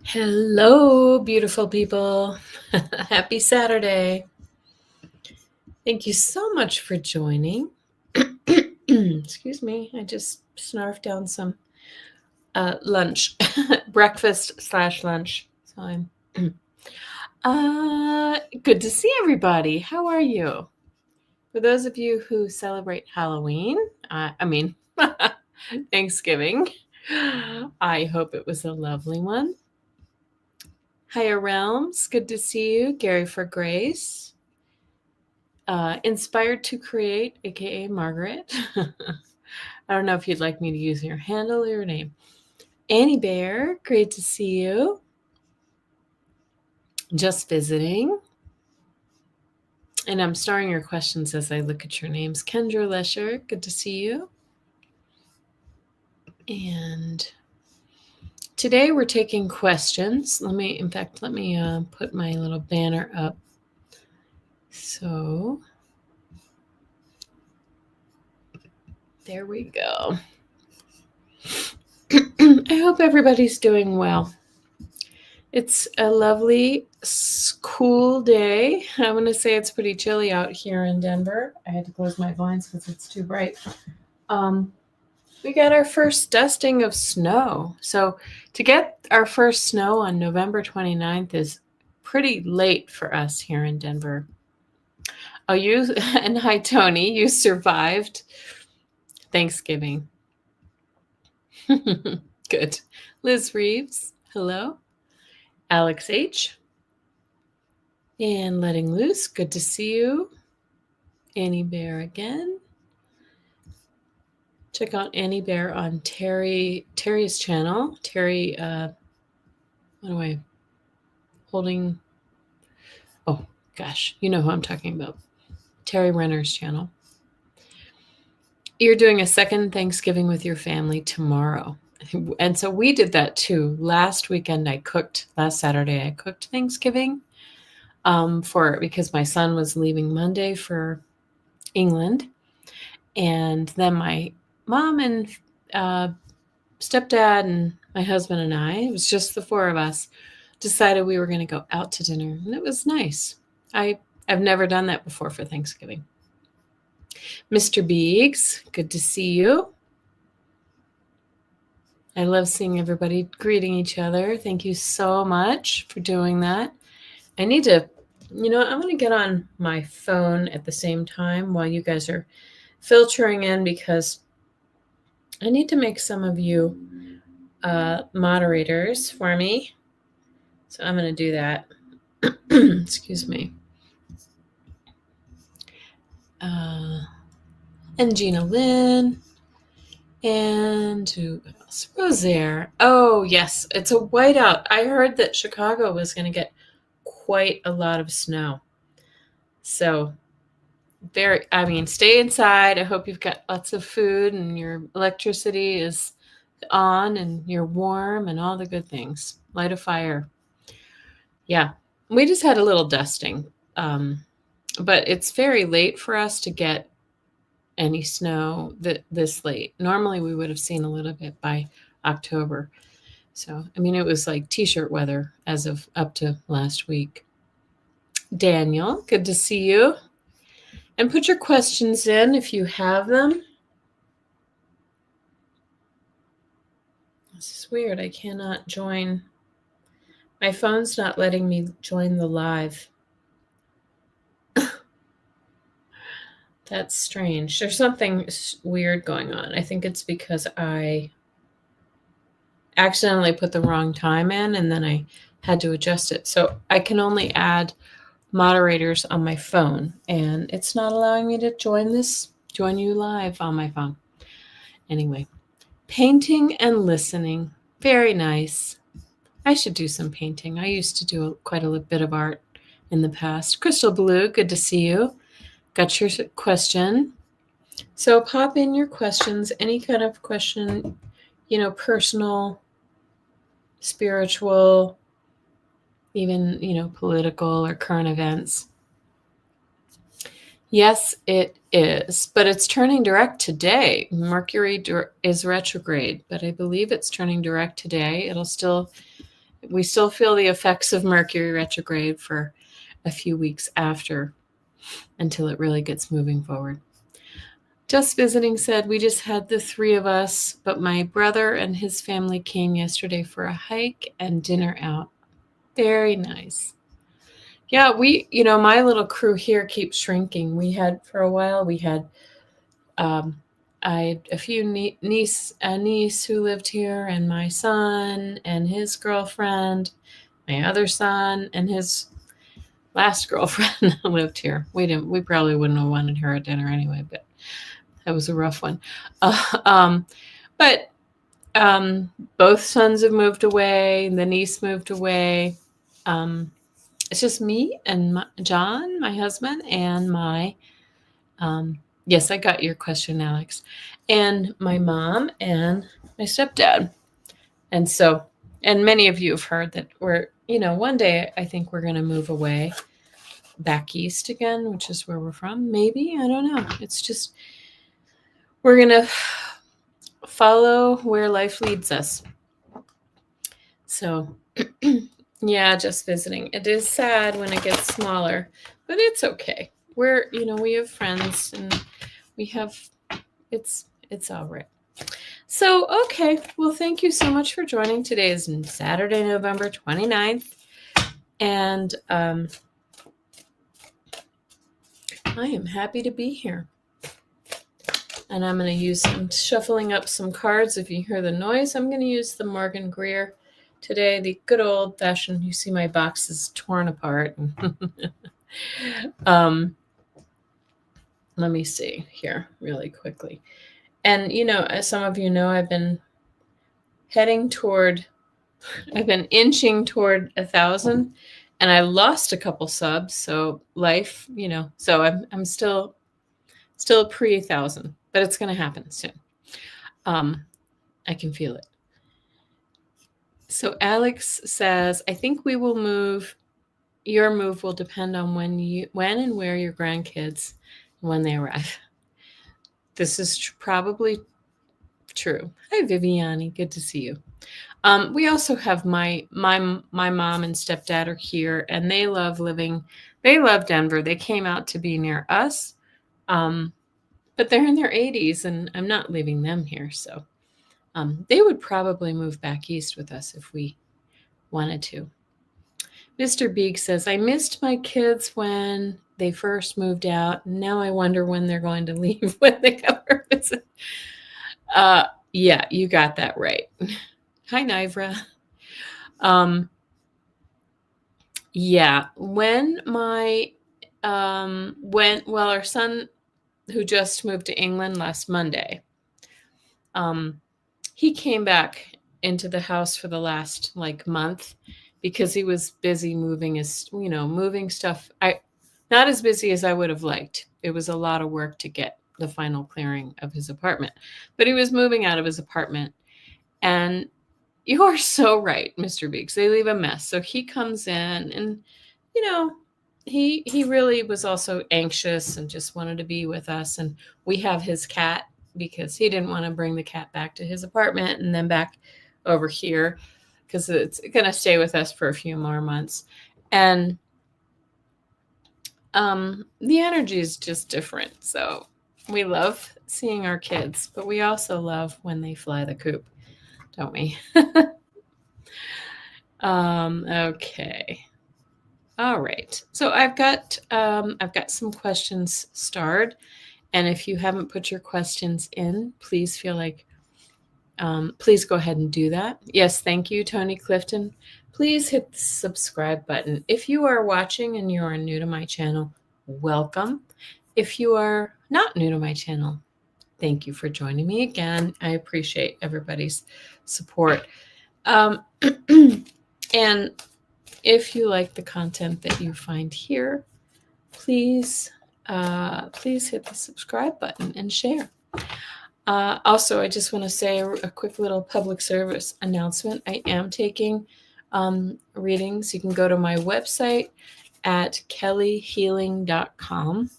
Hello, beautiful people. Happy Saturday. Thank you so much for joining. Excuse me, I just snarfed down some lunch, breakfast/lunch. So I'm good to see everybody. How are you? For those of you who celebrate Halloween, Thanksgiving, I hope it was a lovely one. Higher Realms, good to see you. Gary for Grace. Inspired to Create, aka Margaret. I don't know if you'd like me to use your handle or your name. Annie Bear, great to see you. Just visiting. And I'm starring your questions as I look at your names. Kendra Lesher, good to see you. And today we're taking questions. Let me put my little banner up. So there we go. I hope everybody's doing well. It's a lovely, cool day. I'm going to say it's pretty chilly out here in Denver. I had to close my blinds because it's too bright. We got our first dusting of snow. So to get our first snow on November 29th is pretty late for us here in Denver. Oh, and hi, Tony, you survived Thanksgiving. Good. Liz Reeves, hello. Alex H. And Letting Loose, good to see you. Annie Bear again. Check out Annie Bear on Terry's channel. Terry, what am I holding? Oh, gosh, you know who I'm talking about. Terry Renner's channel. You're doing a second Thanksgiving with your family tomorrow. And so we did that too. Last Saturday, I cooked Thanksgiving because my son was leaving Monday for England. And then my mom and stepdad and my husband and I, it was just the four of us, decided we were going to go out to dinner. And it was nice. I've never done that before for Thanksgiving. Mr. Beegs, good to see you. I love seeing everybody greeting each other. Thank you so much for doing that. I need to, I'm going to get on my phone at the same time while you guys are filtering in because I need to make some of you moderators for me. So I'm going to do that. Excuse me. And Gina Lynn. And who else? Rosaire. Oh, yes. It's a whiteout. I heard that Chicago was going to get quite a lot of snow. So stay inside. I hope you've got lots of food and your electricity is on and you're warm and all the good things. Light a fire. Yeah, we just had a little dusting, but it's very late for us to get any snow this late. Normally we would have seen a little bit by October. So, it was like t-shirt weather as of up to last week. Daniel, good to see you. And put your questions in if you have them. This is weird. I cannot join. My phone's not letting me join the live. That's strange. There's something weird going on. I think it's because I accidentally put the wrong time in and then I had to adjust it. So I can only add moderators on my phone and it's not allowing me to join you live on my phone. Anyway, painting and listening. Very nice. I should do some painting. I used to do quite a bit of art in the past. Crystal Blue, good to see you. Got your question. So pop in your questions, any kind of question, personal, spiritual, even, political or current events. Yes, it is, but it's turning direct today. Mercury is retrograde, but I believe it's turning direct today. It'll still We still feel the effects of Mercury retrograde for a few weeks after, until it really gets moving forward. Just Visiting said, we just had the three of us, but my brother and his family came yesterday for a hike and dinner out. Very nice. Yeah, my little crew here keeps shrinking. For a while, I had a few a niece who lived here, and my son and his girlfriend, my other son and his last girlfriend lived here. We probably wouldn't have wanted her at dinner anyway, but that was a rough one. But both sons have moved away. The niece moved away. It's just me and John, my husband, and my yes, I got your question, Alex, and my mom and my stepdad. And so, and many of you have heard that one day I think we're going to move away back east again, which is where we're from. Maybe, I don't know. It's just, we're going to follow where life leads us. So, yeah, Just Visiting. It is sad when it gets smaller, but it's okay. We have friends, and it's all right. So, okay. Well, thank you so much for joining. Today is Saturday, November 29th. And I am happy to be here. And I'm shuffling up some cards. If you hear the noise, I'm going to use the Morgan Greer today, the good old fashioned. You see my box is torn apart. Let me see here really quickly. And, as some of you know, I've been inching toward 1,000, and I lost a couple subs. So life, so I'm still pre-1,000, but it's going to happen soon. I can feel it. So Alex says, I think we will move. Your move will depend on when and where your grandkids, when they arrive. This is probably true. Hi, Viviani. Good to see you. We also have my mom and stepdad are here, and they love Denver. They came out to be near us, but they're in their 80s, and I'm not leaving them here. So they would probably move back east with us if we wanted to. Mr. Beeg says, I missed my kids when they first moved out. Now I wonder when they're going to leave when they come for visit. Yeah, you got that right. Hi, Nivra. Yeah, when our son, who just moved to England last Monday, he came back into the house for the last month because he was busy moving moving stuff. Not as busy as I would have liked. It was a lot of work to get the final clearing of his apartment, but he was moving out of his apartment. And you are so right, Mr. Beeks. They leave a mess. So he comes in, and he really was also anxious and just wanted to be with us. And we have his cat because he didn't want to bring the cat back to his apartment and then back over here, because it's going to stay with us for a few more months. And the energy is just different. So we love seeing our kids, but we also love when they fly the coop, don't we? Okay. All right. So I've got some questions starred, and if you haven't put your questions in, please please go ahead and do that. Yes, thank you, Tony Clifton. Please hit the subscribe button. If you are watching and you are new to my channel, welcome. If you are not new to my channel, thank you for joining me again. I appreciate everybody's support. And if you like the content that you find here, please hit the subscribe button and share. Also, I just want to say a quick little public service announcement. I am taking readings. You can go to my website at kellyhealing.com.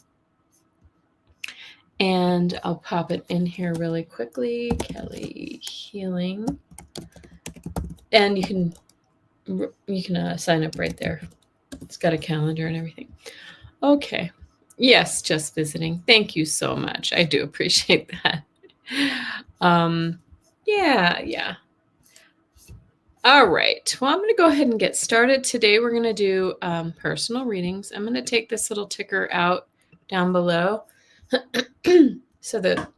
And I'll pop it in here really quickly. Kelly Healing. And you can You can sign up right there. It's got a calendar and everything. Okay. Yes, just visiting. Thank you so much. I do appreciate that. Yeah. All right. Well, I'm going to go ahead and get started. Today, we're going to do personal readings. I'm going to take this little ticker out down below so that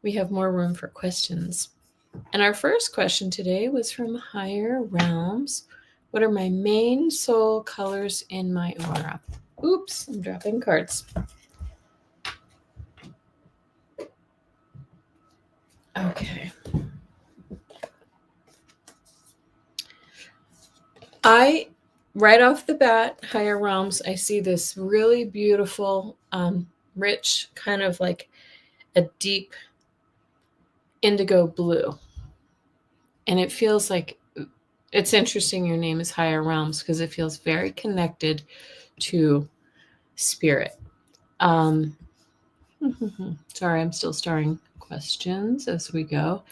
we have more room for questions. And our first question today was from Higher Realms. What are my main soul colors in my aura? Oops, I'm dropping cards. Okay. Right off the bat, Higher Realms, I see this really beautiful, rich, kind of like a deep indigo blue. And it feels like, it's interesting your name is Higher Realms because it feels very connected to spirit. Sorry, I'm still starring questions as we go.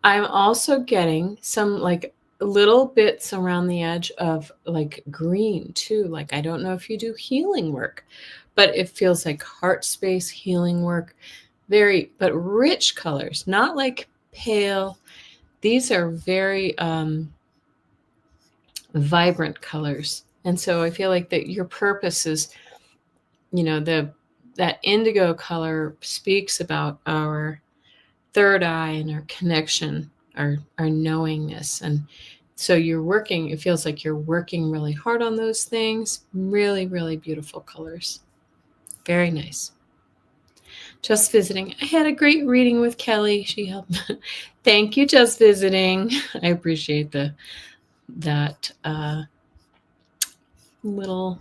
I'm also getting some like little bits around the edge of like green too. Like, I don't know if you do healing work, but it feels like heart space healing work. But rich colors, not like pale. These are very vibrant colors. And so I feel like that your purpose is, that indigo color speaks about our third eye and our connection, our knowingness. And so it feels like you're working really hard on those things. Really, really beautiful colors. Very nice. Just visiting. I had a great reading with Kelly. She helped. Thank you, Just Visiting. I appreciate that little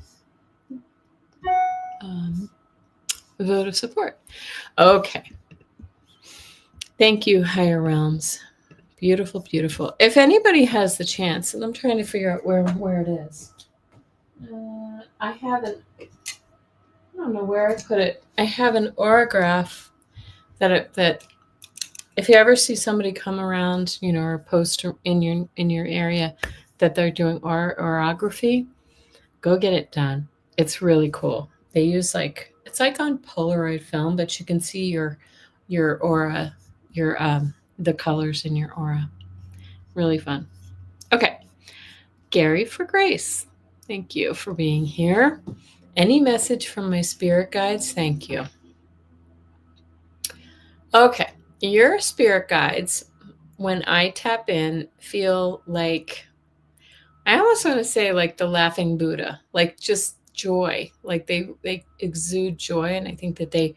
vote of support. Okay. Thank you, Higher Realms. Beautiful, beautiful. If anybody has the chance, and I'm trying to figure out where it is. I don't know where I put it. I have an aurograph that if you ever see somebody come around, or post in your area that they're doing orography, go get it done. It's really cool. They use it's like on Polaroid film, but you can see your aura, the colors in your aura. Really fun. Okay. Gary for Grace. Thank you for being here. Any message from my spirit guides? Thank you. Okay. Your spirit guides, when I tap in, feel like, I almost want to say like the laughing Buddha, like just joy. Like they exude joy. And I think that they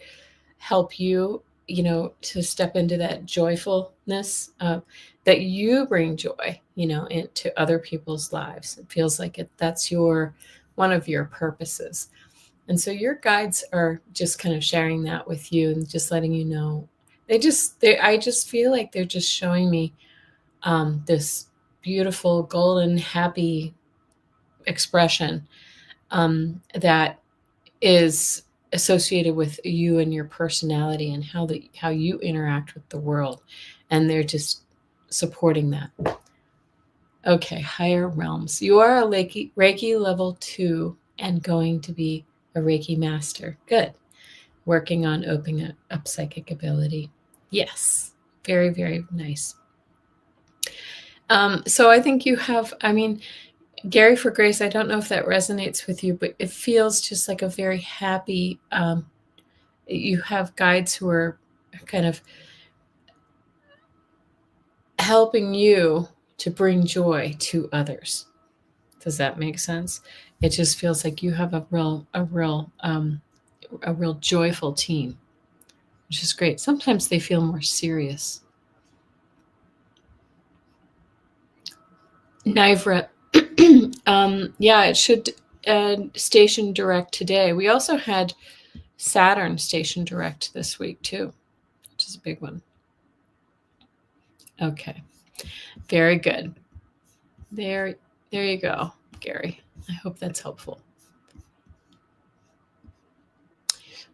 help you, to step into that joyfulness, that you bring joy, into other people's lives. It feels like that's one of your purposes. And so your guides are just kind of sharing that with you and just letting you know. I just feel like they're just showing me this beautiful, golden, happy expression that is associated with you and your personality and how you interact with the world. And they're just supporting that. Okay, Higher Realms. You are a Reiki level 2 and going to be a Reiki master. Good. Working on opening up psychic ability. Yes. Very, very nice. So I think you have, Gary for Grace, I don't know if that resonates with you, but it feels just like a very happy, you have guides who are kind of helping you to bring joy to others. Does that make sense? It just feels like you have a real joyful team, which is great. Sometimes they feel more serious. Nivra, yeah, it should station direct today. We also had Saturn station direct this week too, which is a big one. Okay, very good. There you go, Gary. I hope that's helpful.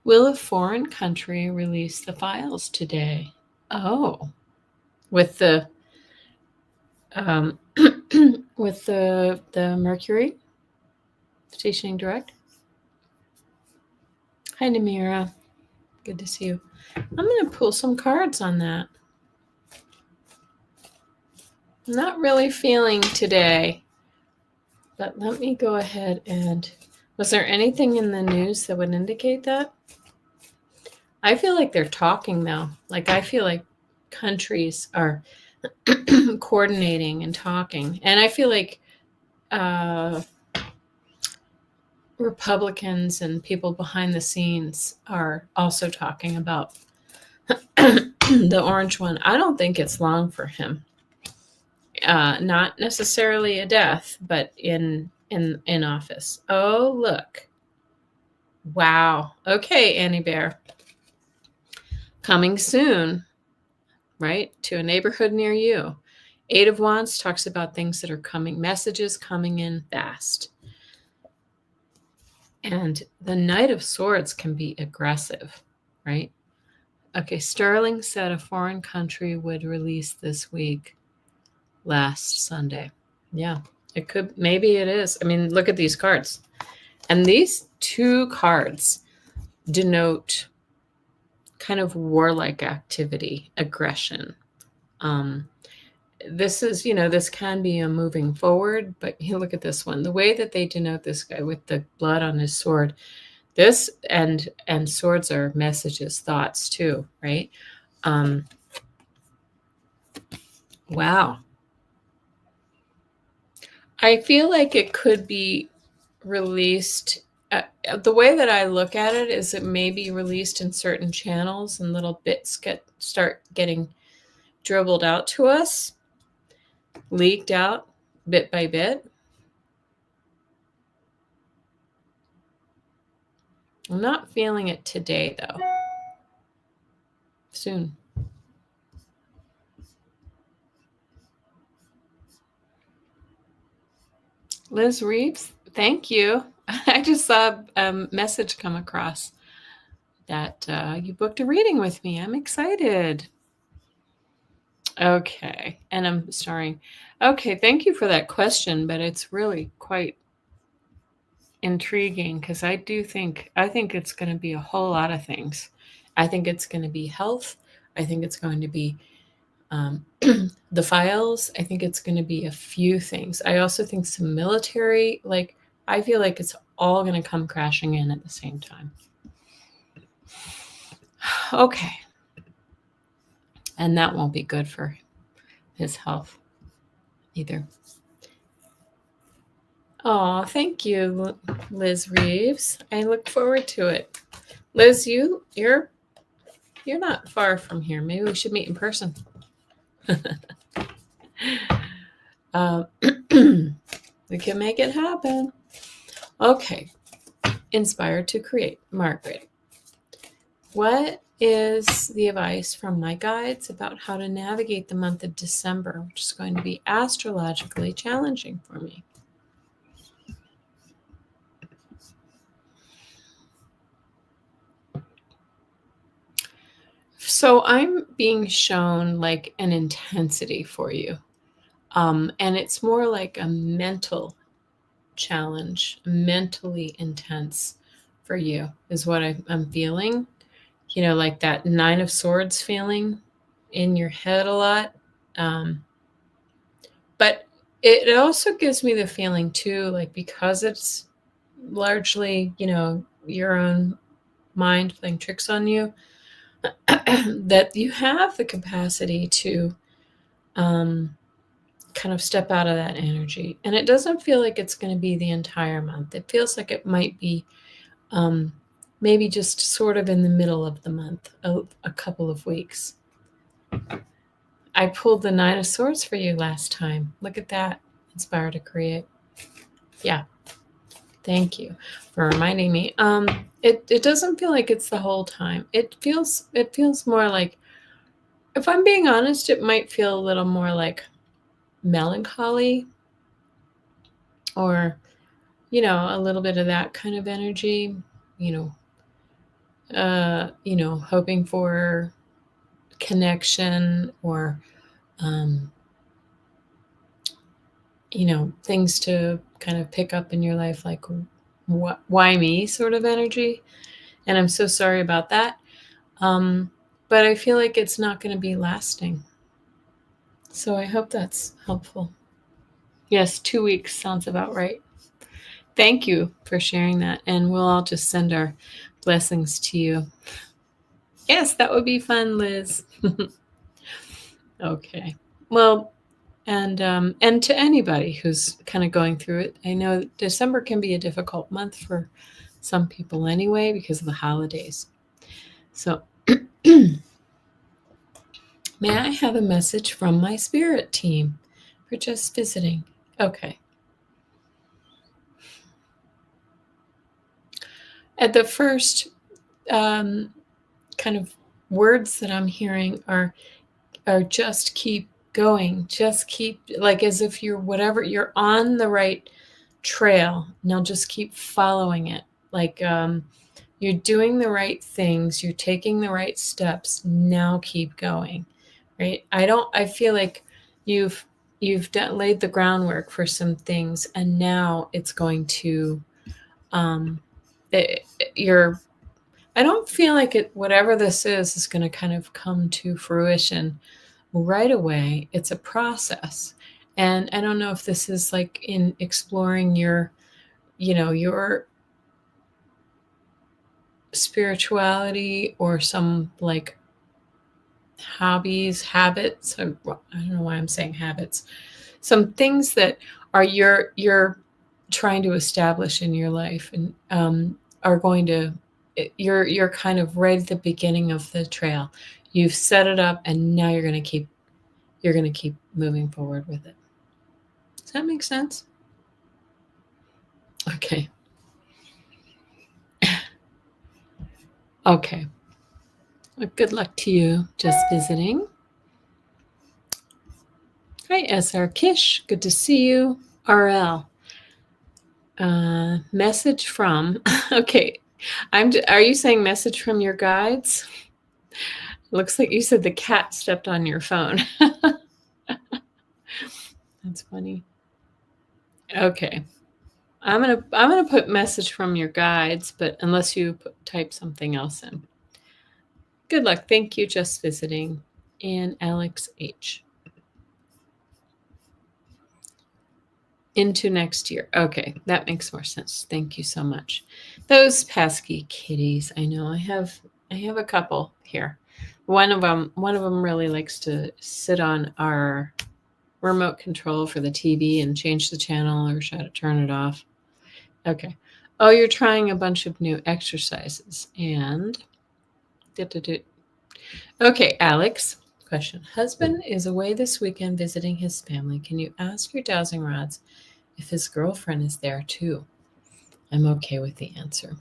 Will a foreign country release the files today? Oh, with the with the Mercury stationing direct. Hi, Namira. Good to see you. I'm going to pull some cards on that. Not really feeling today, but let me go ahead and... Was there anything in the news that would indicate that? I feel like they're talking though. Like I feel like countries are coordinating and talking. And I feel like Republicans and people behind the scenes are also talking about the orange one. I don't think it's long for him. Not necessarily a death, but in office. Oh, look. Wow. Okay, Annie Bear. Coming soon, right? To a neighborhood near you. Eight of Wands talks about things that are coming, messages coming in fast. And the Knight of Swords can be aggressive, right? Okay, Sterling said a foreign country would release this week last Sunday. Yeah, it could, maybe it is. I mean, look at these cards. And these two cards denote kind of warlike activity, aggression. This is, this can be a moving forward, but you look at this one. The way that they denote this guy with the blood on his sword, this and swords are messages, thoughts too, right? Wow. I feel like it could be released. The way that I look at it is it may be released in certain channels and little bits start getting dribbled out to us, leaked out bit by bit. I'm not feeling it today, though. Soon. Liz Reeves, thank you. I just saw a message come across that you booked a reading with me. I'm excited. Okay. And I'm starring. Okay. Thank you for that question, but it's really quite intriguing because I think it's going to be a whole lot of things. I think it's going to be health. I think it's going to be the files. I think it's going to be a few things. I also think some military, I feel like it's all going to come crashing in at the same time. Okay. And that won't be good for his health either. Oh, thank you, Liz Reeves. I look forward to it. Liz, you're not far from here. Maybe we should meet in person. We can make it happen. Okay. Inspired to create. Margaret. What is the advice from my guides about how to navigate the month of December, which is going to be astrologically challenging for me? So I'm being shown like an intensity for you. And it's more like a mental challenge, mentally intense for you is what I'm feeling. Like that Nine of Swords feeling in your head a lot. But it also gives me the feeling too, like because it's largely, your own mind playing tricks on you, that you have the capacity to kind of step out of that energy. And it doesn't feel like it's going to be the entire month. It feels like it might be maybe just sort of in the middle of the month, a couple of weeks. I pulled the Nine of Swords for you last time. Look at that. Inspire to create. Yeah. Thank you for reminding me. It doesn't feel like it's the whole time. It feels more like, if I'm being honest, it might feel a little more like melancholy or, a little bit of that kind of energy, hoping for connection or things to kind of pick up in your life, like why me sort of energy. And I'm so sorry about that. But I feel like it's not going to be lasting. So I hope that's helpful. Yes, 2 weeks sounds about right. Thank you for sharing that. And we'll all just send our blessings to you. Yes, that would be fun, Liz. Okay. Well, and to anybody who's kind of going through it, I know December can be a difficult month for some people anyway because of the holidays. So, may I have a message from my spirit team for just visiting? Okay. At the first kind of words that I'm hearing are just keep going, just keep, like as if you're on the right trail. Now just keep following it. Like you're doing the right things, you're taking the right steps. Now keep going. Right? I feel like you've laid the groundwork for some things, and now it's going to you're I don't feel like whatever this is going to kind of come to fruition right away. It's a process. And I don't know if this is like in exploring your spirituality or some like hobbies, habits. I don't know why I'm saying habits. Some things that are you're trying to establish in your life, and are going to you're kind of right at the beginning of the trail. You've set it up, and now you're going to keep moving forward with it. Does that make sense? Okay. Okay. Well, good luck to you just visiting. Hi, SR Kish. Good to see you. RL. Message from. Okay. Are you saying message from your guides? Looks like you said the cat stepped on your phone. That's funny. Okay. I'm gonna put message from your guides, but unless you type something else in. Good luck. Thank you. Just visiting. And Alex H. Into next year. Okay, that makes more sense. Thank you so much. Those pesky kitties. I know. I have a couple here. One of them really likes to sit on our remote control for the TV and change the channel or turn it off. Okay. Oh, you're trying a bunch of new exercises and okay, Alex. Question. Husband is away this weekend visiting his family. Can you ask your dowsing rods if his girlfriend is there too? I'm okay with the answer.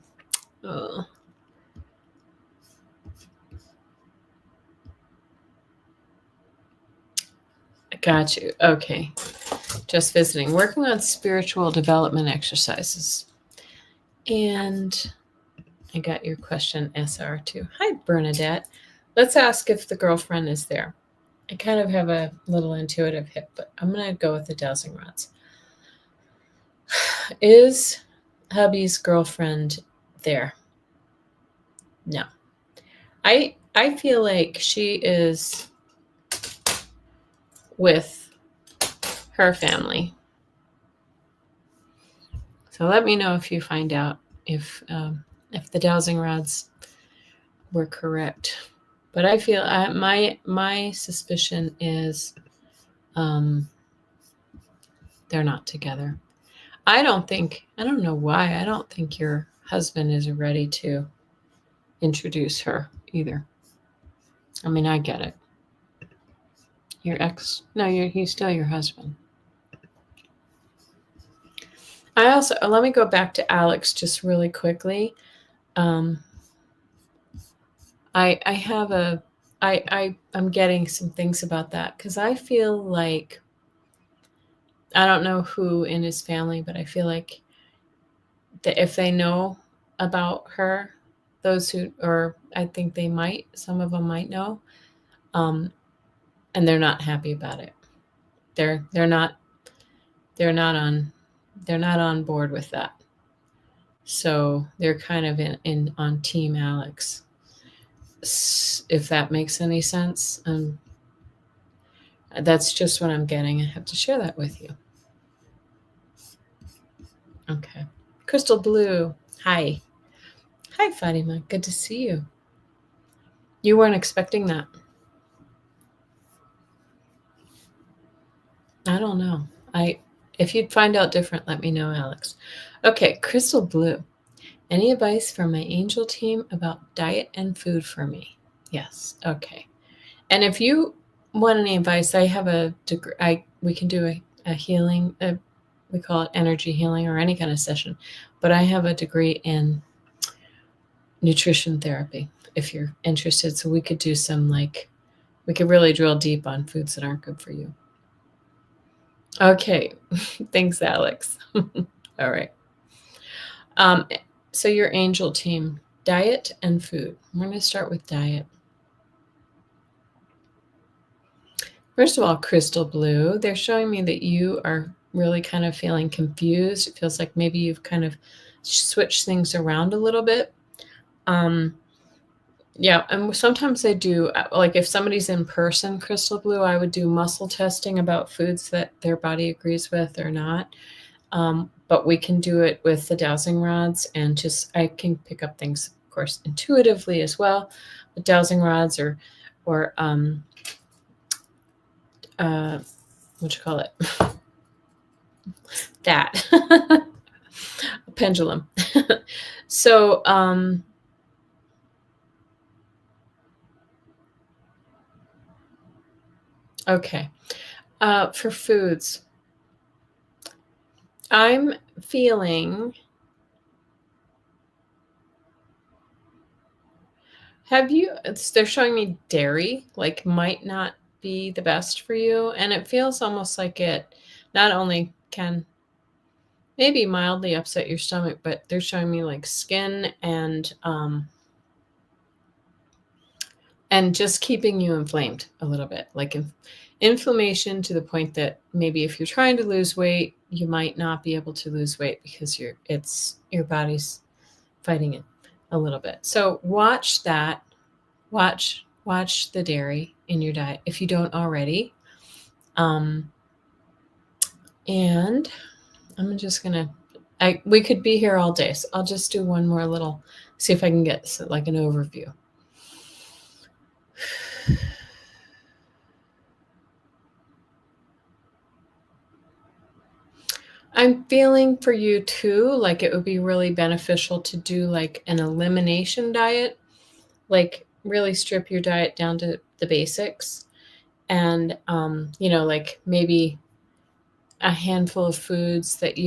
Oh. Got you. Okay. Just visiting. Working on spiritual development exercises. And I got your question, SR2. Hi, Bernadette. Let's ask if the girlfriend is there. I kind of have a little intuitive hip, but I'm going to go with the dowsing rods. Is hubby's girlfriend there? No. I feel like she is with her family. So let me know if you find out if the dowsing rods were correct. But I feel my suspicion is they're not together. I don't know why. I don't think your husband is ready to introduce her either. I mean, I get it. Your ex, no, he's still your husband. I also, let me go back to Alex just really quickly. I'm getting some things about that because I feel like, I don't know who in his family, but I feel like that if they know about her, those who, or I think they might, some of them might know, and they're not happy about it. They're not they're not on board with that. So they're kind of in on Team Alex. If that makes any sense. That's just what I'm getting. I have to share that with you. Okay. Crystal Blue. Hi. Hi, Fatima. Good to see you. You weren't expecting that. I don't know. If you'd find out different, let me know, Alex. Okay, Crystal Blue. Any advice from my angel team about diet and food for me? Yes. Okay. And if you want any advice, I have a degree. We can do a healing. We call it energy healing or any kind of session. But I have a degree in nutrition therapy. If you're interested, so we could do some we could really drill deep on foods that aren't good for you. Okay. Thanks, Alex. All right. So your angel team, diet and food. We're going to start with diet. First of all, Crystal Blue, they're showing me that you are really kind of feeling confused. It feels like maybe you've kind of switched things around a little bit. Yeah, and sometimes they do, like if somebody's in person, Crystal Blue, I would do muscle testing about foods that their body agrees with or not. But we can do it with the dowsing rods, and I can pick up things, of course, intuitively as well, with dowsing rods or what you call it? That. A pendulum. So, okay. For foods, I'm feeling. They're showing me dairy, might not be the best for you. And it feels almost like it not only can maybe mildly upset your stomach, but they're showing me skin and just keeping you inflamed a little bit, inflammation to the point that maybe if you're trying to lose weight, you might not be able to lose weight because your body's fighting it a little bit. So watch that. Watch the dairy in your diet if you don't already. And I'm just gonna. We could be here all day, so I'll just do one more little. See if I can get an overview. I'm feeling for you too, it would be really beneficial to do an elimination diet, really strip your diet down to the basics and, maybe a handful of foods that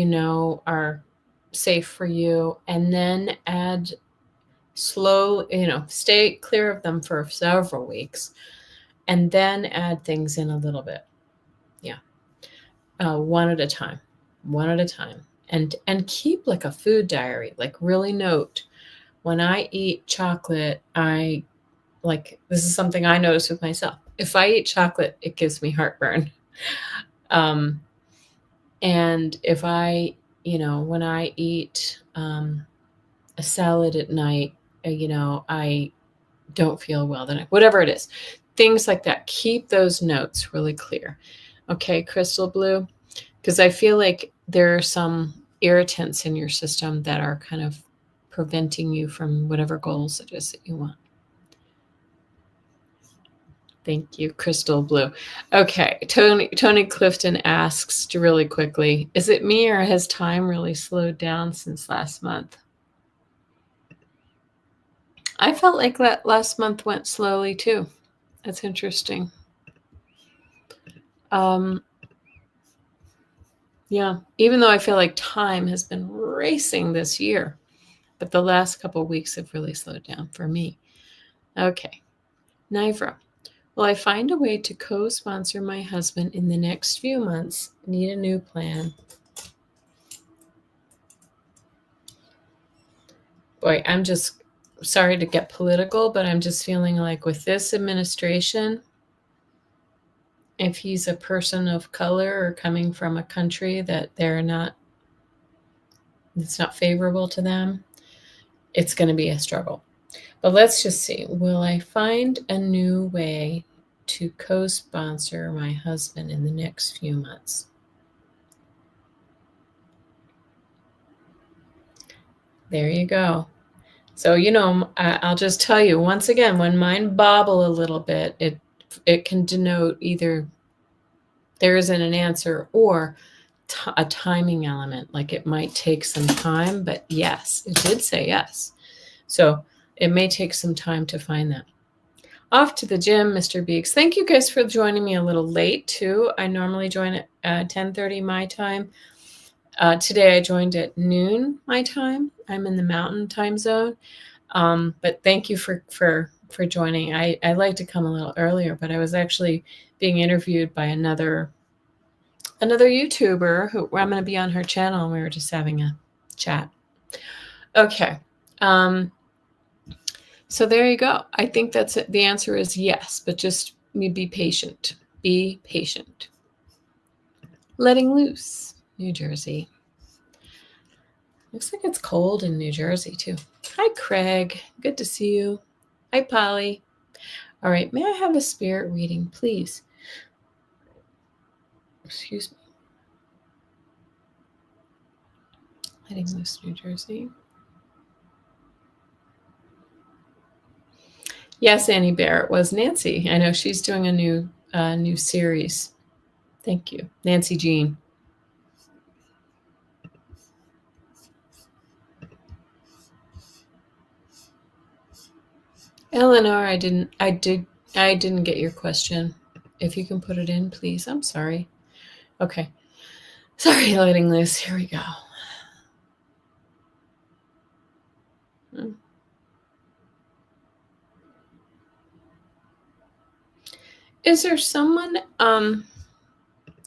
are safe for you, and then add stay clear of them for several weeks and then add things in a little bit. Yeah. One at a time, and keep a food diary, really note when I eat chocolate, this is something I notice with myself. If I eat chocolate, it gives me heartburn. And if when I eat a salad at night, I don't feel well the night, whatever it is, things like that. Keep those notes really clear. Okay, Crystal Blue, because I feel like there are some irritants in your system that are kind of preventing you from whatever goals it is that you want. Thank you, Crystal Blue. Okay, Tony Clifton asks really quickly, is it me or has time really slowed down since last month? I felt like that last month went slowly too. That's interesting. Yeah, even though I feel like time has been racing this year, but the last couple of weeks have really slowed down for me. Okay, Nivra. Will I find a way to co-sponsor my husband in the next few months? Need a new plan. Boy, I'm just sorry to get political, but I'm just feeling like with this administration if he's a person of color or coming from a country that it's not favorable to them, it's going to be a struggle. But let's just see. Will I find a new way to co-sponsor my husband in the next few months? There you go. So, I'll just tell you once again, when mine bobble a little bit, it can denote either there isn't an answer or a timing element. Like it might take some time, but yes, it did say yes. So it may take some time to find that. Off to the gym, Mr. Beeks. Thank you guys for joining me a little late too. I normally join at 10:30 my time. Today I joined at noon my time. I'm in the Mountain Time zone. But thank you for joining. I like to come a little earlier, but I was actually being interviewed by another YouTuber who I'm going to be on her channel, and we were just having a chat. Okay. So there you go. I think that's it. The answer is yes, but just be patient. Be patient. Letting loose, New Jersey. Looks like it's cold in New Jersey too. Hi, Craig. Good to see you. Hi, Polly. All right. May I have a spirit reading, please? Excuse me. Letting loose, New Jersey. Yes, Annie Bear. It was Nancy. I know she's doing a new series. Thank you, Nancy Jean. Eleanor, I didn't get your question. If you can put it in, please. I'm sorry. Okay. Sorry, letting loose. Here we go. Is there someone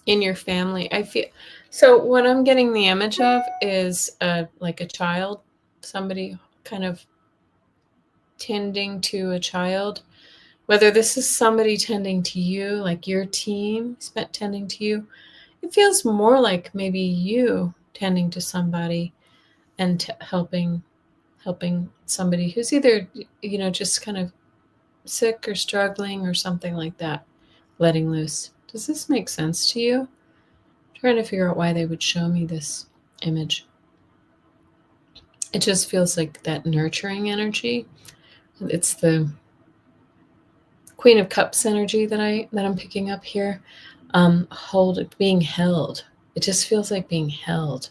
in your family? I feel so. What I'm getting the image of is like a child, somebody kind of tending to a child. Whether this is somebody tending to you, like your team tending to you, it feels more like maybe you tending to somebody and helping somebody who's either just kind of sick or struggling or something like that. Letting loose. Does this make sense to you? I'm trying to figure out why they would show me this image. It just feels like that nurturing energy. It's the Queen of Cups energy that I'm picking up here. Being held. It just feels like being held.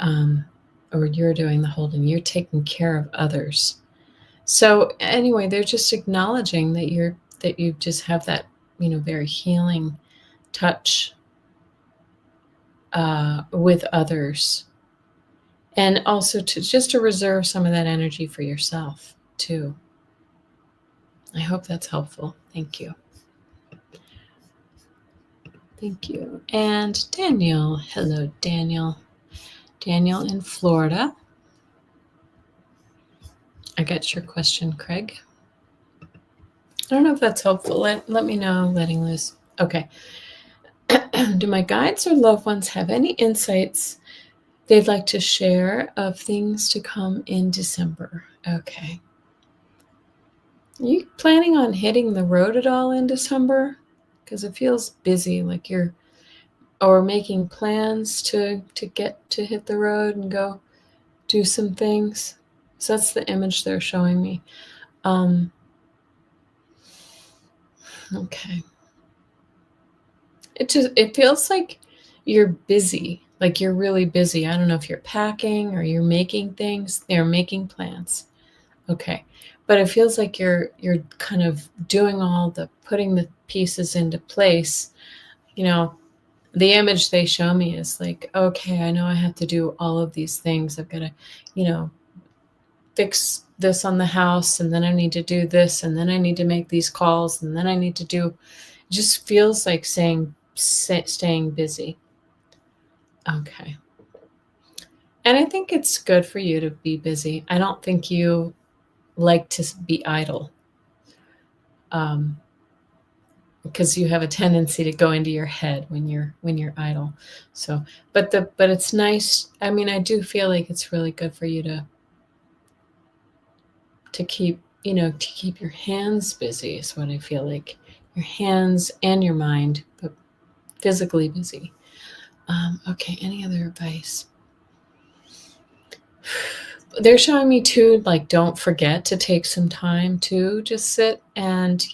Or you're doing the holding. You're taking care of others. So anyway, they're just acknowledging that you just have that, very healing touch with others, and also to reserve some of that energy for yourself too. I hope that's helpful. Thank you. Thank you. And Daniel. Hello, Daniel. Daniel in Florida. I got your question, Craig. I don't know if that's helpful. Let me know, letting loose. Okay. Do my guides or loved ones have any insights they'd like to share of things to come in December? Okay. Are you planning on hitting the road at all in December? Because it feels busy, like or making plans to hit the road and go do some things. So that's the image they're showing me. Okay. It feels like you're busy, like you're really busy. I don't know if you're packing or you're making things. They're making plans. Okay. But it feels like you're kind of doing putting the pieces into place. The image they show me is like, okay, I know I have to do all of these things. I've got to, fix this on the house, and then I need to do this, and then I need to make these calls, and then I need to do. It just feels like staying busy. Okay. And I think it's good for you to be busy. I don't think you like to be idle. because you have a tendency to go into your head when you're idle. So, but it's nice. I mean, I do feel like it's really good for you to keep, to keep your hands busy is what I feel like. Your hands and your mind, but physically busy. Okay, any other advice? They're showing me too, like, don't forget to take some time to just sit and,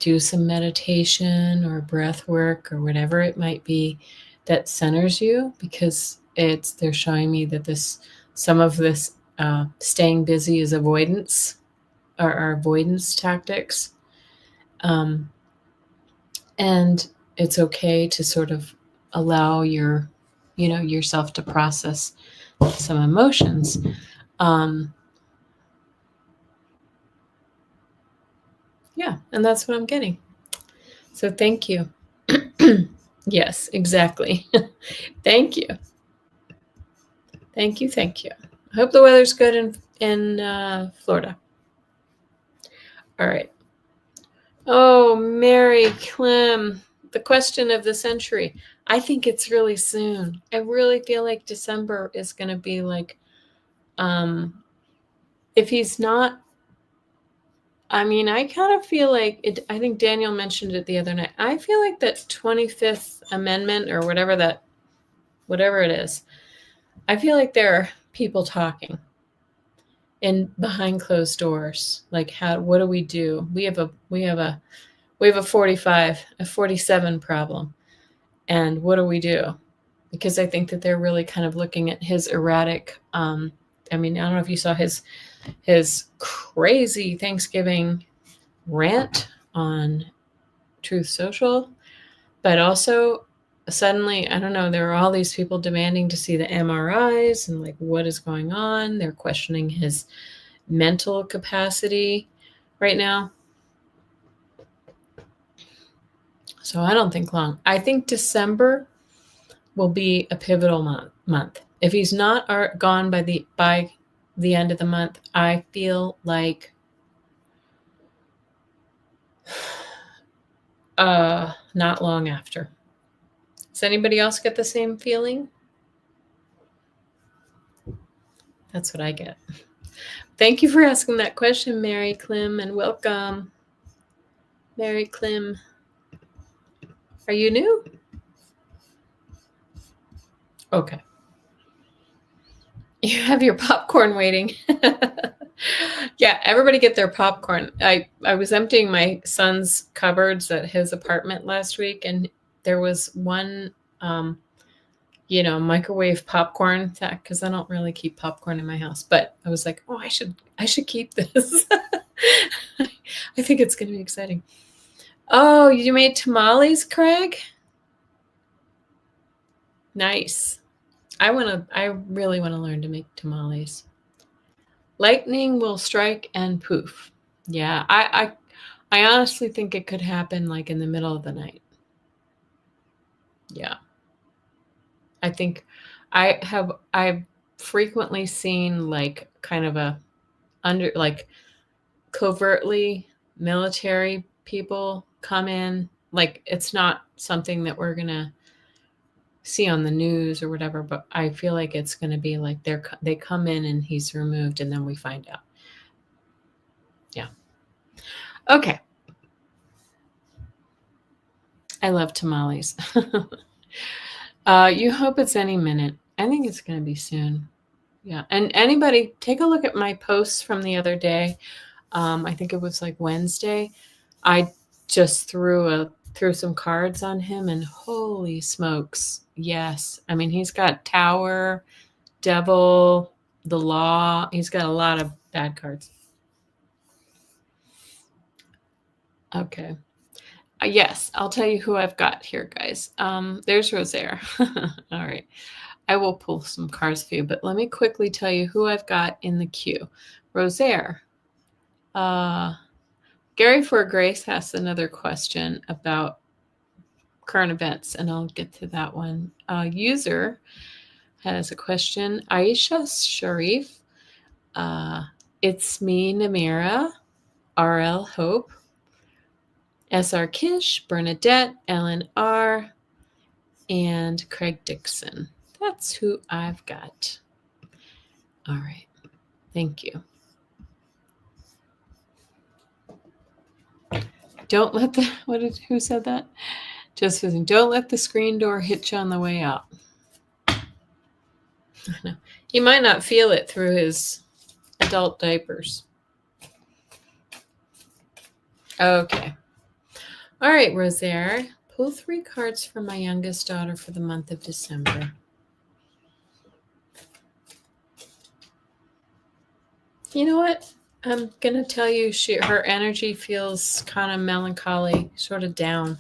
do some meditation or breath work or whatever it might be that centers you, because they're showing me that some of this staying busy is avoidance or avoidance tactics. And it's okay to sort of allow yourself to process some emotions. Yeah, and that's what I'm getting. So thank you. Yes, exactly. Thank you. Thank you. Thank you. I hope the weather's good in Florida. All right. Oh, Mary Clem, the question of the century. I think it's really soon. I really feel like December is going to be like, if he's not, I mean, I kind of feel like it. I think Daniel mentioned it the other night. I feel like that 25th Amendment or whatever it is, I feel like there are people talking in behind closed doors. Like, what do? We have a 47 problem. And what do we do? Because I think that they're really kind of looking at his erratic, I mean, I don't know if you saw his crazy Thanksgiving rant on Truth Social, but also suddenly, I don't know, there are all these people demanding to see the MRIs and like what is going on. They're questioning his mental capacity right now. So I don't think long. I think December will be a pivotal month. If he's not gone by the end of the month, I feel like not long after. Does anybody else get the same feeling? That's what I get. Thank you for asking that question, Mary Clem, and welcome. Mary Clem. Are you new? Okay. You have your popcorn waiting. Yeah, everybody get their popcorn. I was emptying my son's cupboards at his apartment last week, and there was one microwave popcorn, because I don't really keep popcorn in my house, but I was like, oh, I should keep this. I think it's going to be exciting. Oh, you made tamales, Craig? Nice. I really want to learn to make tamales. Lightning will strike and poof. Yeah, I honestly think it could happen like in the middle of the night. Yeah. I think I've frequently seen like kind of like covertly military people come in. Like, it's not something that we're going to see on the news or whatever, but I feel like it's going to be like they come in and he's removed and then we find out. Yeah. Okay. I love tamales. You hope it's any minute. I think it's going to be soon. Yeah. And anybody, take a look at my posts from the other day. I think it was like Wednesday. I just threw some cards on him, and holy smokes. Yes. I mean, he's got Tower, Devil, the Law. He's got a lot of bad cards. Okay. Yes, I'll tell you who I've got here, guys. There's Rosaire. All right. I will pull some cards for you, but let me quickly tell you who I've got in the queue. Rosaire. Gary for Grace has another question about current events, and I'll get to that one. User has a question. Aisha Sharif. It's me, Namira. RL Hope. S.R. Kish, Bernadette, Ellen R., and Craig Dixon. That's who I've got. All right. Thank you. Don't let the, who said that? Just listen, don't let the screen door hit you on the way out. He might not feel it through his adult diapers. Okay. All right, Rosaire, pull 3 cards for my youngest daughter for the month of December. You know what? I'm going to tell you her energy feels kind of melancholy, sort of down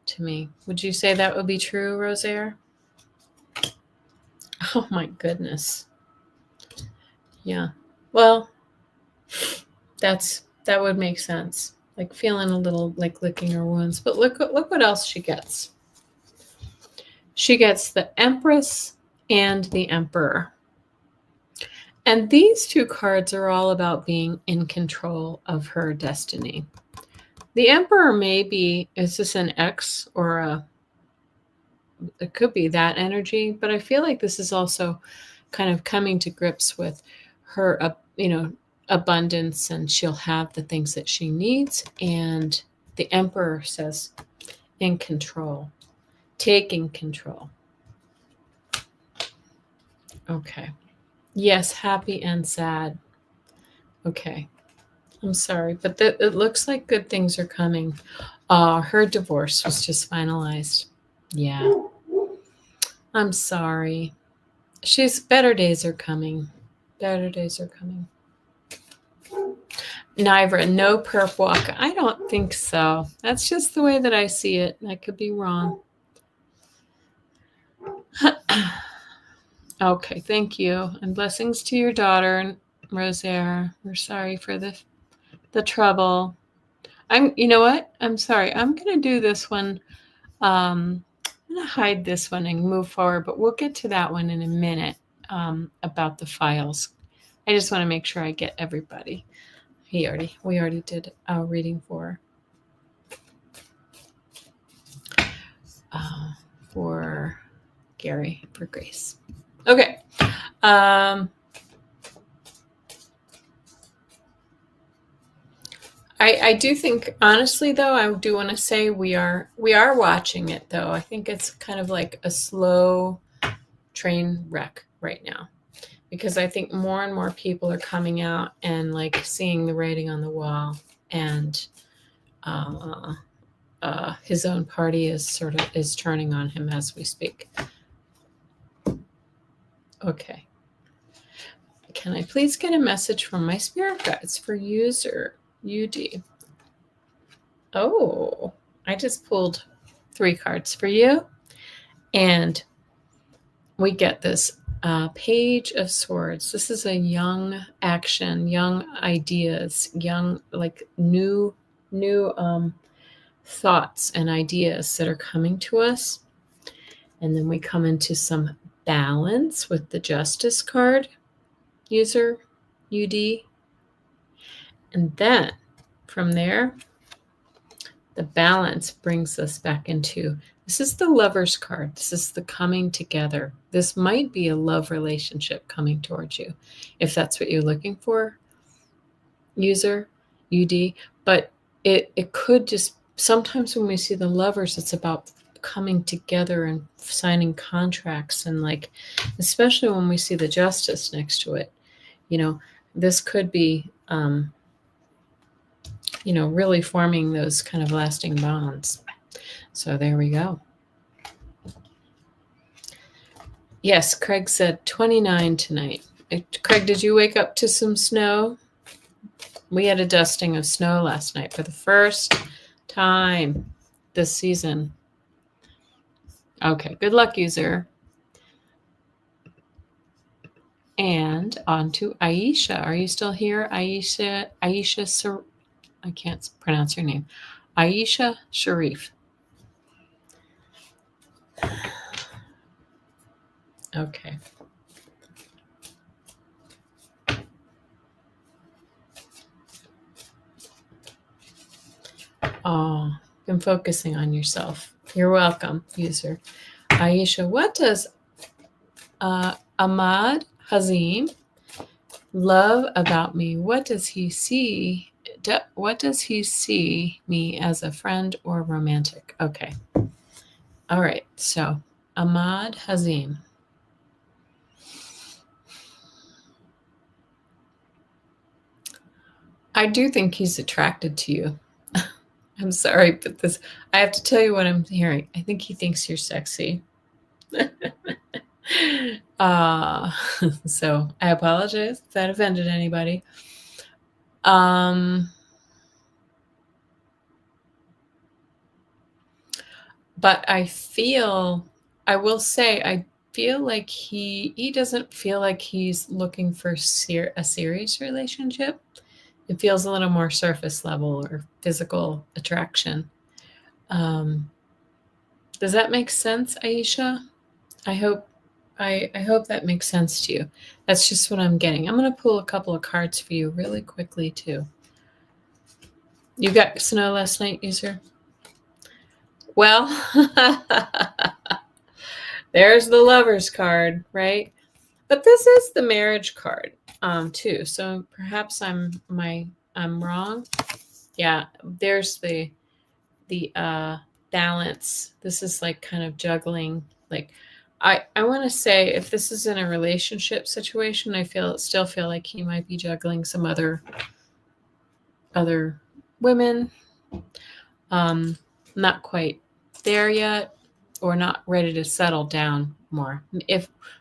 to me. Would you say that would be true, Rosaire? Oh my goodness. Yeah. Well, that would make sense. Like feeling a little like licking her wounds. But look what else she gets. She gets the Empress and the Emperor. And these 2 cards are all about being in control of her destiny. The Emperor may be, is this an X or it could be that energy, but I feel like this is also kind of coming to grips with her, abundance, and she'll have the things that she needs. And the Emperor says in control, taking control. Okay. Yes, happy and sad. Okay. I'm sorry, but it looks like good things are coming. Her divorce was just finalized. Yeah. I'm sorry. Better days are coming. Better days are coming. Nivra, no perp walk. I don't think so. That's just the way that I see it. I could be wrong. Okay, thank you. And blessings to your daughter, Rosaire. We're sorry for the trouble. You know what? I'm sorry. I'm going to do this one. I'm going to hide this one and move forward, but we'll get to that one in a minute about the files. I just want to make sure I get everybody. We already did our reading for Gary, for Grace. Okay. I do think, honestly, though, I do want to say we are watching it, though. I think it's kind of like a slow train wreck right now, because I think more and more people are coming out and like seeing the writing on the wall, and his own party is turning on him as we speak. Okay. Can I please get a message from my spirit guides for user UD? Oh, I just pulled 3 cards for you. And we get this Page of Swords. This is a young action, young ideas, young, like new thoughts and ideas that are coming to us. And then we come into some balance with the Justice card, user UD. And then from there, the balance brings us back into, this is the Lover's card. This is the coming together. This might be a love relationship coming towards you, if that's what you're looking for, user UD. But it could just, sometimes when we see the Lovers, it's about coming together and signing contracts, and like, especially when we see the Justice next to it, this could be really forming those kind of lasting bonds. So there we go. Yes, Craig said 29 tonight. Craig, did you wake up to some snow? We had a dusting of snow last night for the first time this season. Okay, good luck, user. And on to Aisha. Are you still here? Aisha, I can't pronounce your name. Aisha Sharif. Okay. Oh, been focusing on yourself. You're welcome, user. Aisha, what does Ahmad Hazim love about me? What does he see? What does he see me as, a friend or romantic? Okay. All right. So Ahmad Hazim. I do think he's attracted to you. I'm sorry, but I have to tell you what I'm hearing. I think he thinks you're sexy. uh, so I apologize if that offended anybody. But I will say, I feel like he doesn't feel like he's looking for a serious relationship. It feels a little more surface level or physical attraction. Does that make sense, Aisha? I hope that makes sense to you. That's just what I'm getting. I'm going to pull a couple of cards for you really quickly too. You got snow last night, user? Well, there's the Lover's card, right? But this is the Marriage card too. So perhaps I'm wrong. Yeah, there's the balance. This is like kind of juggling. Like I want to say, if this is in a relationship situation, I still feel like he might be juggling some other women. Not quite there yet, or not ready to settle down more.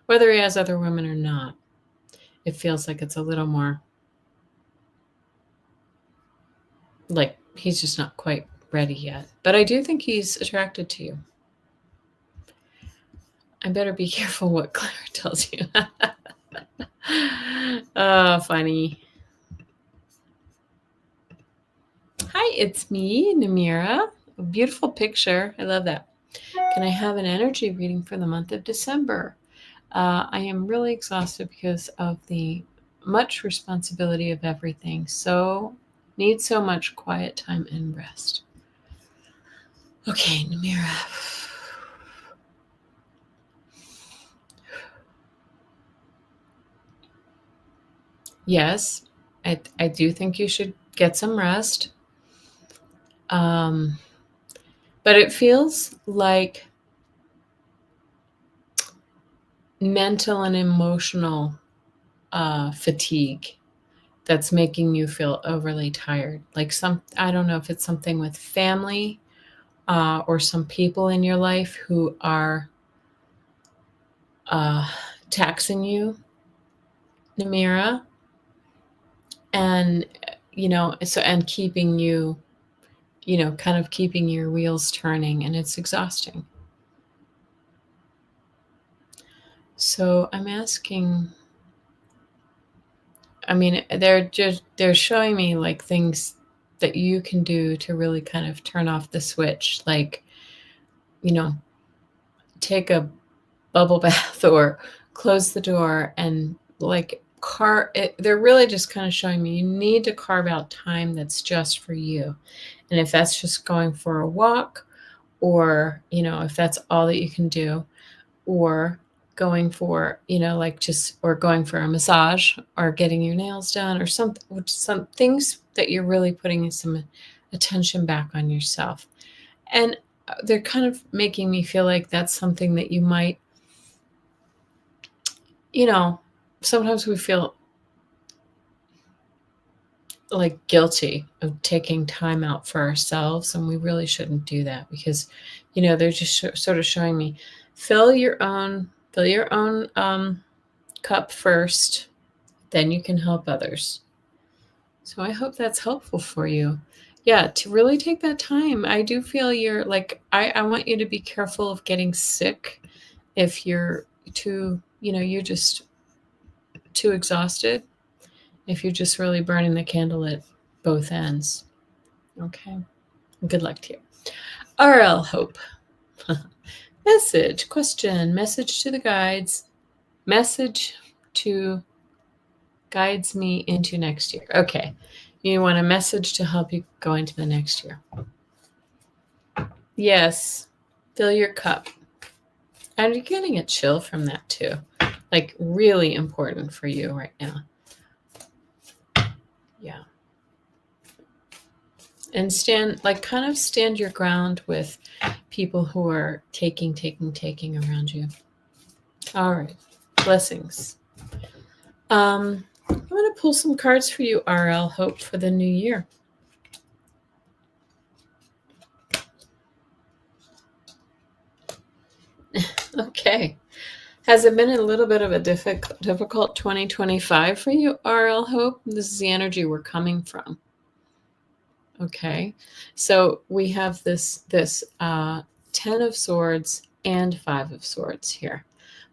Whether he has other women or not, it feels like it's a little more like he's just not quite ready yet. But I do think he's attracted to you. I better be careful what Clara tells you. Oh, funny. Hi, it's me, Namira. A beautiful picture. I love that. Can I have an energy reading for the month of December? I am really exhausted because of the much responsibility of everything. So need so much quiet time and rest. Okay, Namira. Yes, I do think you should get some rest. But it feels like mental and emotional fatigue that's making you feel overly tired. Like I don't know if it's something with family or some people in your life who are taxing you, Namira, and and keeping you, kind of keeping your wheels turning, and it's exhausting. So I'm asking, I mean, they're showing me like things that you can do to really kind of turn off the switch, like, take a bubble bath or close the door and like they're really just kind of showing me you need to carve out time that's just for you. And if that's just going for a walk, or if that's all that you can do, or going for or going for a massage, or getting your nails done, or some things that you're really putting some attention back on yourself. And they're kind of making me feel like that's something that you might, sometimes we feel like guilty of taking time out for ourselves, and we really shouldn't do that, because they're just sort of showing me fill your own cup first, then you can help others. So I hope that's helpful for you. Yeah, to really take that time. I do feel you're like, I want you to be careful of getting sick if you're you're just too exhausted, if you're just really burning the candle at both ends. Okay. Good luck to you. RL Hope. Message, question, message to the guides. Message to guides me into next year. Okay. You want a message to help you go into the next year. Yes. Fill your cup. And you're getting a chill from that too. Like really important for you right now. Yeah. And kind of stand your ground with people who are taking around you. All right. Blessings. I'm going to pull some cards for you, RL Hope, for the new year. Okay. Has it been a little bit of a difficult 2025 for you, RL Hope? This is the energy we're coming from. Okay. So we have this 10 of Swords and 5 of Swords here,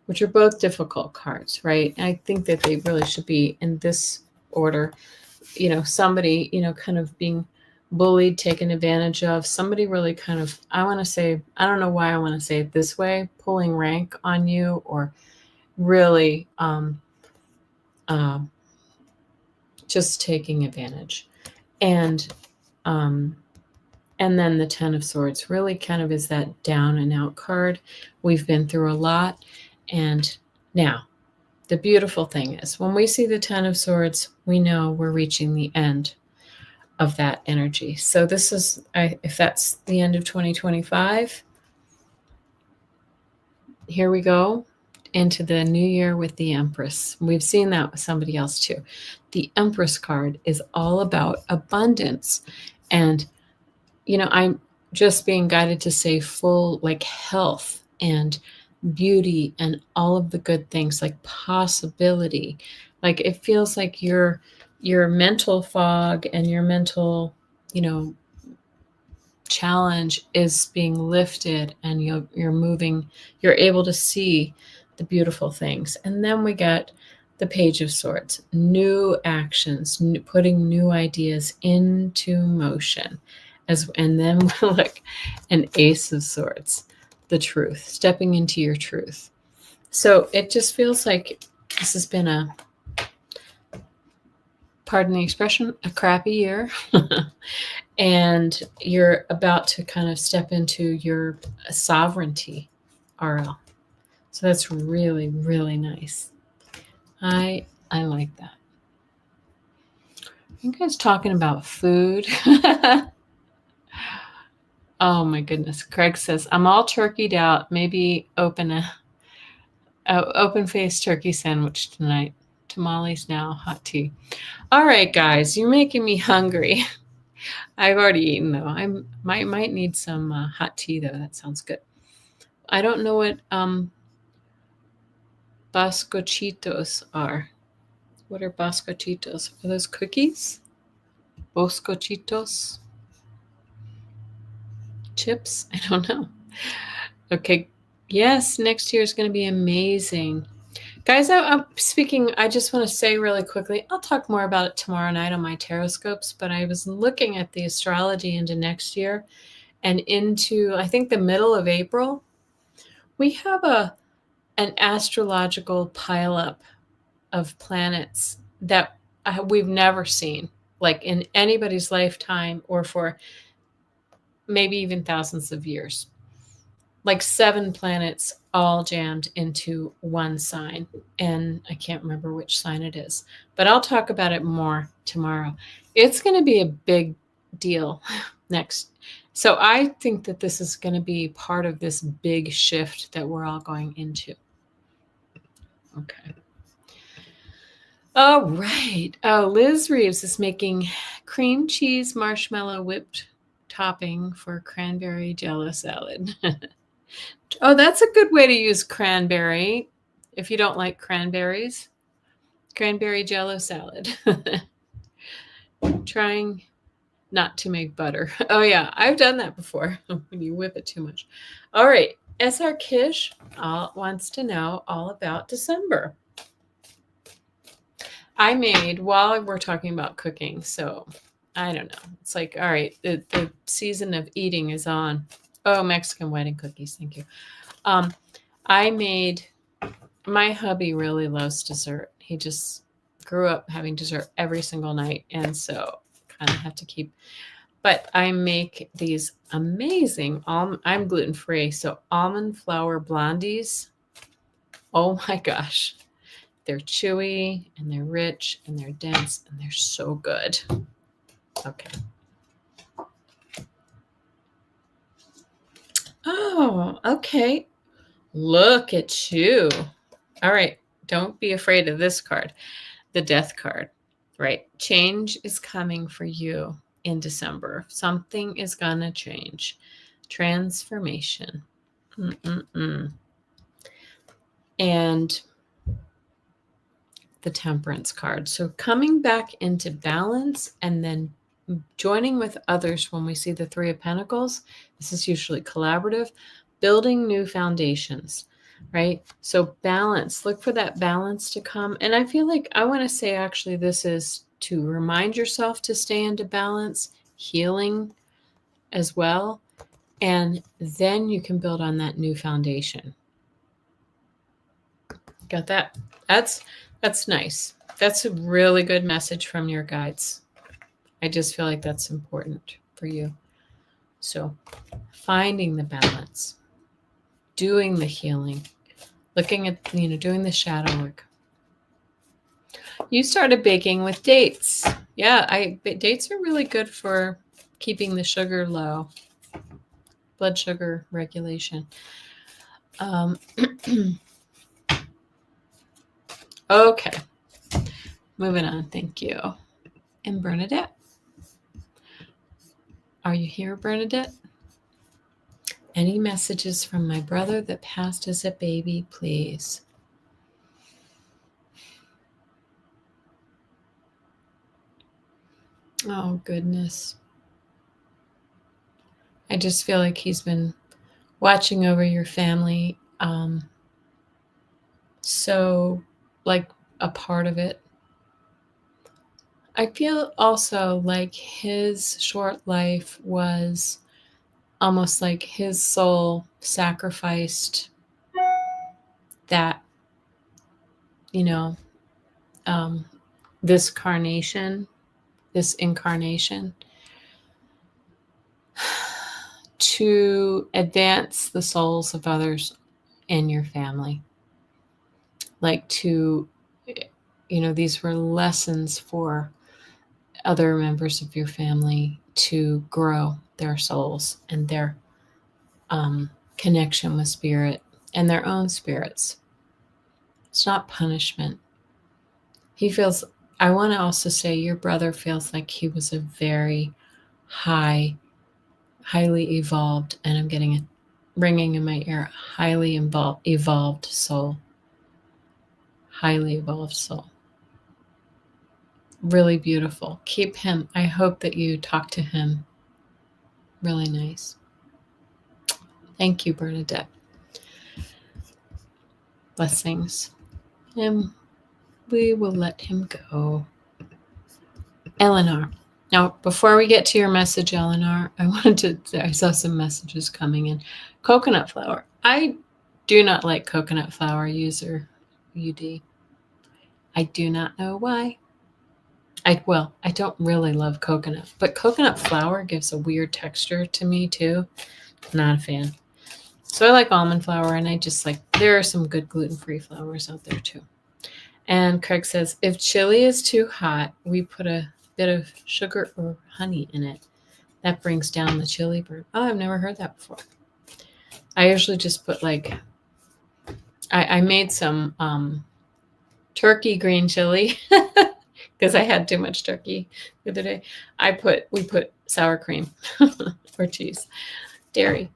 which are both difficult cards, right? And I think that they really should be in this order. Somebody, kind of being bullied, taken advantage of, somebody really kind of, I want to say, I don't know why I want to say it this way, pulling rank on you, or really just taking advantage. And then the 10 of Swords really kind of is that down and out card. We've been through a lot. And now, the beautiful thing is when we see the 10 of Swords, we know we're reaching the end of that energy. So this is, if that's the end of 2025, here we go into the new year with the Empress. We've seen that with somebody else too. The Empress card is all about abundance. And, I'm just being guided to say full, like health and beauty and all of the good things, like possibility. Like it feels like your mental fog and your mental, challenge is being lifted, and you're moving, you're able to see the beautiful things. And then we get the Page of Swords, new actions, putting new ideas into motion. And then look, an Ace of Swords, the truth, stepping into your truth. So it just feels like this has been pardon the expression, a crappy year. And you're about to kind of step into your sovereignty, RL. So that's really, really nice. I like that. You guys talking about food? Oh my goodness. Craig says, I'm all turkeyed out. Maybe open a open-faced turkey sandwich tonight. Tamales now, hot tea. All right, guys, you're making me hungry. I've already eaten though. I might need some hot tea though. That sounds good. I don't know what Boscochitos are. What are Boscochitos? Are those cookies? Boscochitos? Chips? I don't know. Okay. Yes, next year is going to be amazing. Guys, I'm speaking, I just want to say really quickly, I'll talk more about it tomorrow night on my Taroscopes, but I was looking at the astrology into next year and into, I think, the middle of April. We have an astrological pileup of planets that we've never seen, like in anybody's lifetime or for maybe even thousands of years. Like 7 planets all jammed into one sign. And I can't remember which sign it is, but I'll talk about it more tomorrow. It's going to be a big deal next. So I think that this is going to be part of this big shift that we're all going into. Okay. All right. Oh, Liz Reeves is making cream cheese marshmallow whipped topping for cranberry jello salad. Oh, that's a good way to use cranberry if you don't like cranberries. Cranberry jello salad. Trying not to make butter. Oh, yeah, I've done that before when you whip it too much. All right. SR Kish wants to know all about December. I made, while we're talking about cooking, so I don't know. It's like, all right, the season of eating is on. Oh, Mexican wedding cookies. Thank you. I made, my hubby really loves dessert. He just grew up having dessert every single night. And so kind of have to keep, But I make these amazing, I'm gluten-free, so almond flour blondies. Oh my gosh. They're chewy and they're rich and they're dense and they're so good. Okay. Oh, okay. Look at you. All right. Don't be afraid of this card, the death card, right? Change is coming for you in December. Something is going to change. Transformation. And the Temperance card. So coming back into balance and then joining with others when we see the Three of Pentacles. This is usually collaborative, building new foundations, right? So balance, look for that balance to come. And I feel like I want to say actually this is to remind yourself to stay into balance, healing as well. And then you can build on that new foundation. Got that? That's nice. That's a really good message from your guides. I just feel like that's important for you. So finding the balance, doing the healing, looking at, doing the shadow work. You started baking with dates. Yeah, dates are really good for keeping the sugar low, blood sugar regulation. Okay, moving on. Thank you. And Bernadette. Are you here, Bernadette? Any messages from my brother that passed as a baby, please? Oh, goodness. I just feel like he's been watching over your family. So, like a part of it. I feel also like his short life was almost like his soul sacrificed that, this incarnation to advance the souls of others in your family. Like these were lessons for other members of your family to grow their souls and their connection with spirit and their own spirits. It's not punishment. I want to also say your brother feels like he was a very highly evolved, and I'm getting it ringing in my ear, highly evolved soul. Highly evolved soul. Really beautiful. Keep him. I hope that you talk to him. Really nice. Thank you, Bernadette. Blessings. And we will let him go. Eleanor. Now, before we get to your message, Eleanor, I saw some messages coming in. Coconut flour. I do not like coconut flour, user UD. I do not know why. I don't really love coconut, but coconut flour gives a weird texture to me too. Not a fan. So I like almond flour, and there are some good gluten-free flours out there too. And Craig says, if chili is too hot, we put a bit of sugar or honey in it. That brings down the chili burn. Oh, I've never heard that before. I usually just put I made some turkey green chili because I had too much turkey the other day. We put sour cream or cheese, dairy.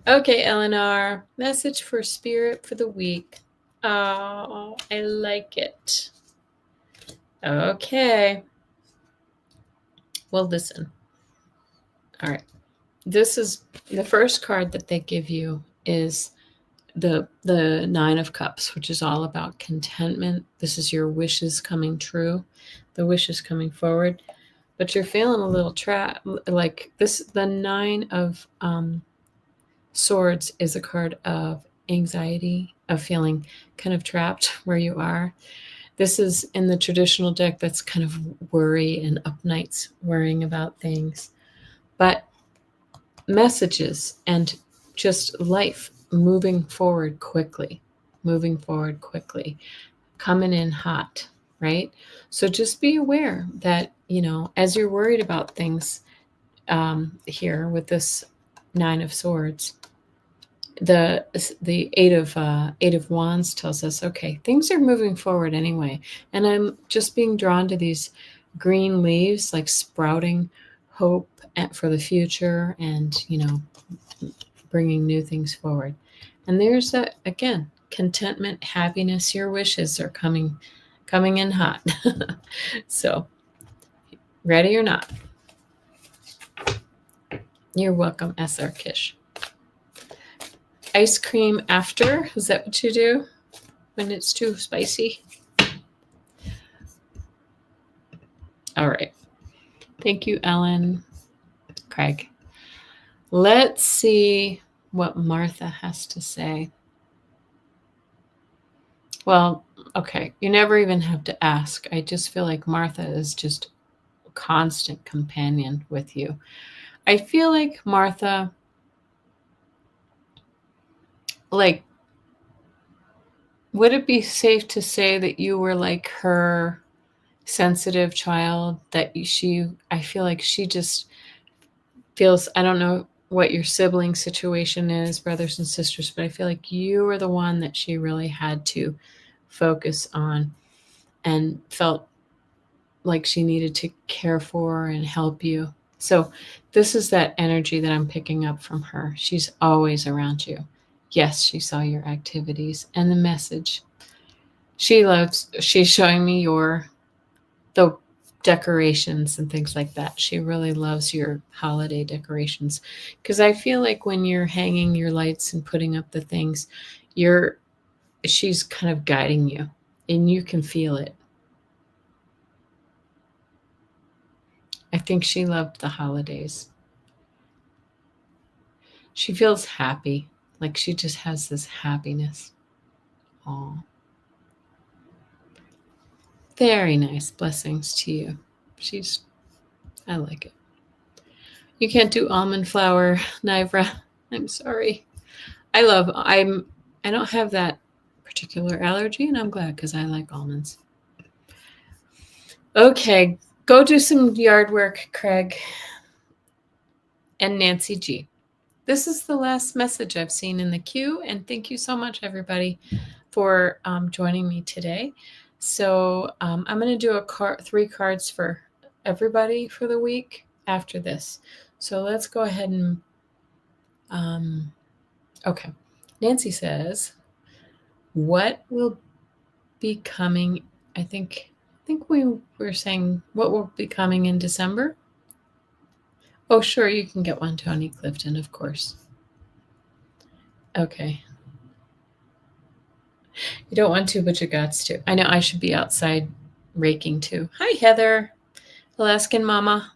Okay, Eleanor, message for spirit for the week. Oh, I like it. Okay. Well, listen. All right. This is the first card that they give you is the Nine of Cups, which is all about contentment. This is your wishes coming true, the wishes coming forward. But you're feeling a little trapped. Like this, the Nine of Swords is a card of anxiety, of feeling kind of trapped where you are. This is in the traditional deck, that's kind of worry and up nights, worrying about things. but messages and just life moving forward quickly, coming in hot, right? So just be aware that, as you're worried about things here with this Nine of Swords, the Eight of Wands tells us, okay, things are moving forward anyway. And I'm just being drawn to these green leaves, like sprouting hope for the future and, bringing new things forward. And there's again, contentment, happiness, your wishes are coming in hot. So, ready or not? You're welcome, SR Kish. Ice cream after? Is that what you do when it's too spicy? All right. Thank you, Ellen. Craig. Let's see what Martha has to say. Well, okay. You never even have to ask. I just feel like Martha is just a constant companion with you. I feel like Martha, like, would it be safe to say that you were like her sensitive child, that I feel like she just feels, I don't know what your sibling situation is, brothers and sisters, but I feel like you were the one that she really had to focus on and felt like she needed to care for and help you. So this is that energy that I'm picking up from her. She's always around you. Yes, she saw your activities and the message. She's showing me the decorations and things like that. She really loves your holiday decorations, because I feel like when you're hanging your lights and putting up the things, she's kind of guiding you and you can feel it. I think she loved the holidays. She feels happy, like she just has this happiness. Oh, very nice. Blessings to you. I like it. You can't do almond flour, Nivra. I'm sorry. I don't have that particular allergy, and I'm glad, because I like almonds. Okay, go do some yard work, Craig. And Nancy G. This is the last message I've seen in the queue, and thank you so much, everybody, for joining me today. So I'm going to do 3 cards for everybody for the week after this. So let's go ahead and okay. Nancy says, what will be coming? I think we were saying what will be coming in December. Oh, sure, you can get one, Tony Clifton, of course. Okay. You don't want to, but you got to. I know I should be outside raking too. Hi, Heather. Alaskan Mama.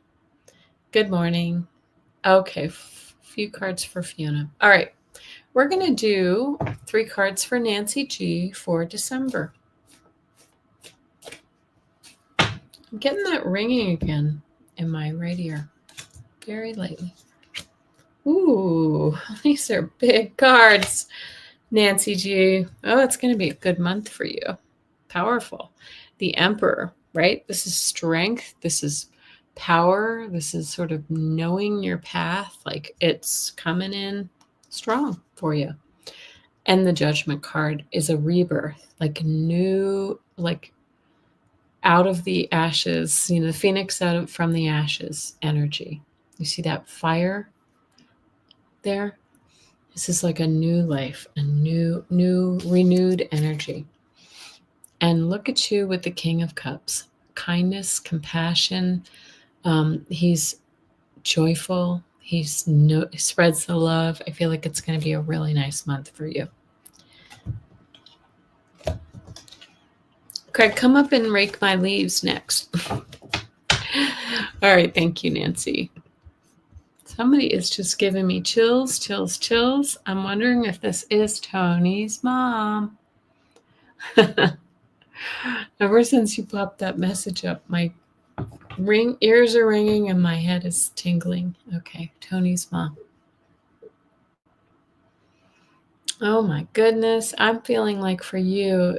Good morning. Okay, few cards for Fiona. All right. We're going to do 3 cards for Nancy G for December. I'm getting that ringing again in my right ear very lately. Ooh, these are big cards, Nancy G. Oh, it's going to be a good month for you. Powerful. The Emperor, right? This is strength. This is power. This is sort of knowing your path. Like, it's coming in strong for you. And the Judgment card is a rebirth, like new, like out of the ashes, the phoenix from the ashes energy. You see that fire there? This is like a new life, a new renewed energy. And look at you with the King of Cups. Kindness, compassion. He's joyful. He spreads the love. I feel like it's going to be a really nice month for you. Craig, come up and rake my leaves next. All right. Thank you, Nancy. Somebody is just giving me chills. I'm wondering if this is Tony's mom. Ever since you popped that message up, my Ears are ringing and my head is tingling. Okay, Tony's mom. Oh my goodness. I'm feeling like for you,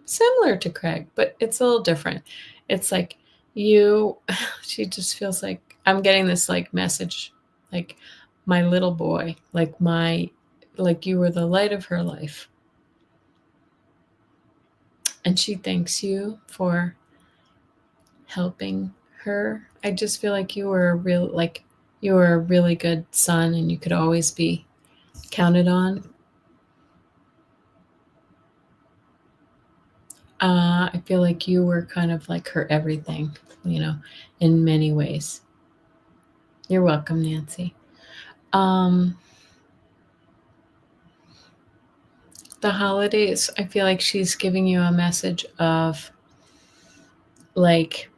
similar to Craig, but it's a little different. It's like you, she just feels like I'm getting this like message, like my little boy, like you were the light of her life. And she thanks you for helping her. I just feel like you were a really good son and you could always be counted on. I feel like you were kind of like her everything, in many ways. You're welcome, Nancy. The holidays, I feel like she's giving you a message of like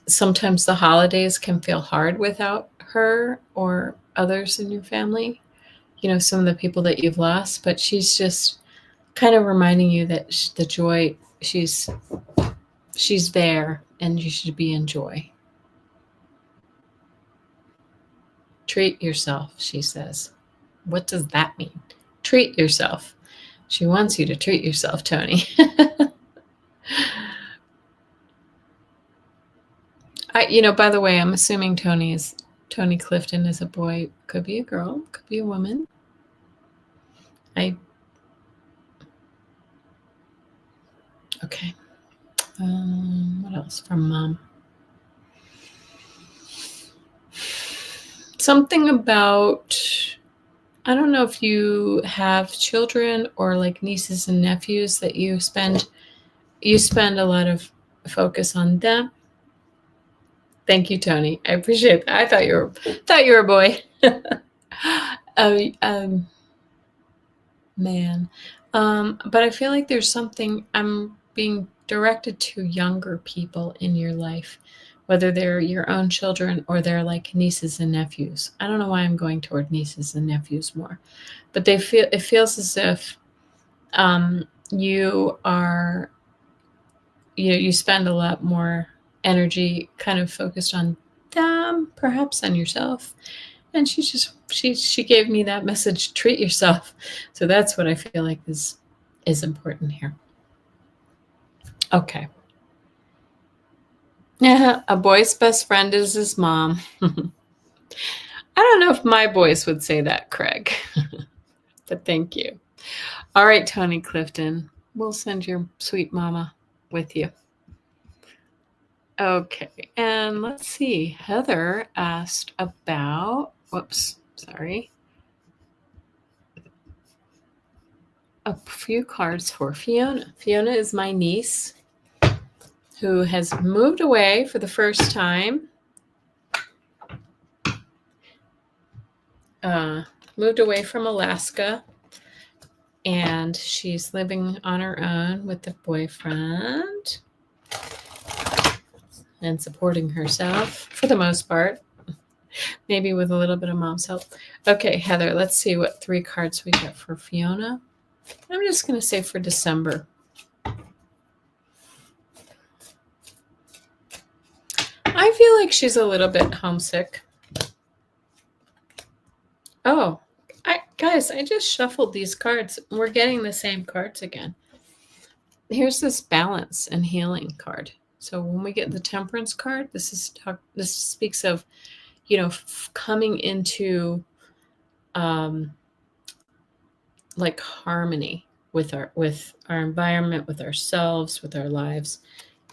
sometimes the holidays can feel hard without her or others in your family, some of the people that you've lost, but she's just kind of reminding you that the joy, she's there and you should be in joy. Treat yourself, she says. What does that mean? Treat yourself. She wants you to treat yourself, Tony. By the way, I'm assuming Tony Clifton is a boy. Could be a girl, could be a woman. Okay. What else from Mom? Something about, I don't know if you have children or like nieces and nephews that you spend a lot of focus on them. Thank you, Tony. I appreciate that. I thought you were a boy. Man. But I feel like there's something, I'm being directed to younger people in your life, whether they're your own children or they're like nieces and nephews. I don't know why I'm going toward nieces and nephews more, but it feels as if you are, you spend a lot more energy kind of focused on them, perhaps on yourself. And she gave me that message, treat yourself. So that's what I feel like is important here. Okay. Yeah, a boy's best friend is his mom. I don't know if my boys would say that, Craig. But thank you. All right, Tony Clifton. We'll send your sweet mama with you. Okay, and let's see. Heather asked about, a few cards for Fiona. Fiona is my niece who has moved away for the first time. Moved away from Alaska, and she's living on her own with a boyfriend and supporting herself for the most part, maybe with a little bit of mom's help. Okay, Heather, let's see what 3 cards we get for Fiona. I'm just going to say for December. I feel like she's a little bit homesick. Oh, guys, I just shuffled these cards. We're getting the same cards again. Here's this balance and healing card. So when we get the temperance card, this speaks of, coming into like harmony with our environment, with ourselves, with our lives.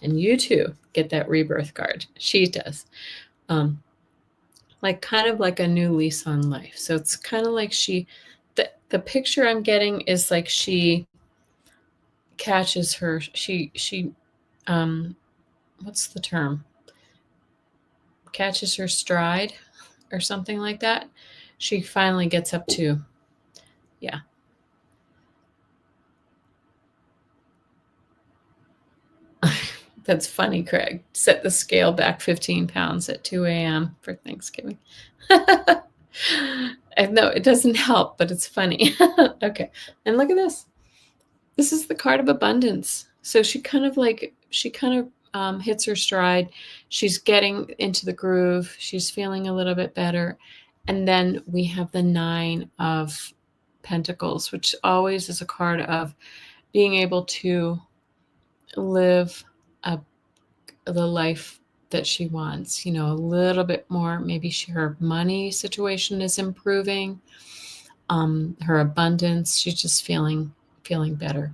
And you too get that rebirth card. She does. Like kind of like a new lease on life. So it's kind of like the picture I'm getting is like she catches her, what's the term? Catches her stride or something like that. She finally gets up to, yeah. That's funny, Craig. Set the scale back 15 pounds at 2 a.m. for Thanksgiving. I know it doesn't help, but it's funny. Okay. And look at this. This is the card of abundance. So she kind of hits her stride. She's getting into the groove. She's feeling a little bit better. And then we have the 9 of Pentacles, which always is a card of being able to live the life that she wants, a little bit more. Maybe her money situation is improving, her abundance. She's just feeling better.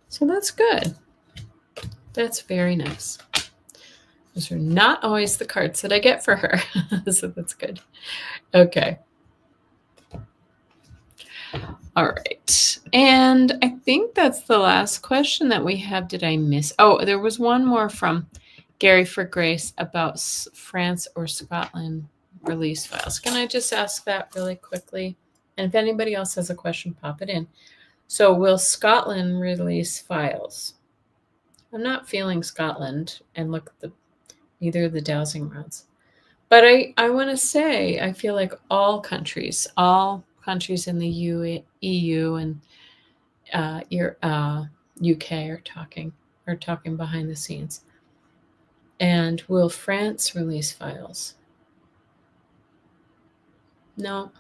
So that's good. That's very nice. Those are not always the cards that I get for her. So that's good. Okay. All right. And I think that's the last question that we have. Did I miss? Oh, there was one more from Gary for Grace about France or Scotland release files. Can I just ask that really quickly? And if anybody else has a question, pop it in. So will Scotland release files? I'm not feeling Scotland, and look at neither of the dowsing rods. But I want to say, I feel like all countries in the EU and UK are talking behind the scenes. And will France release files? No.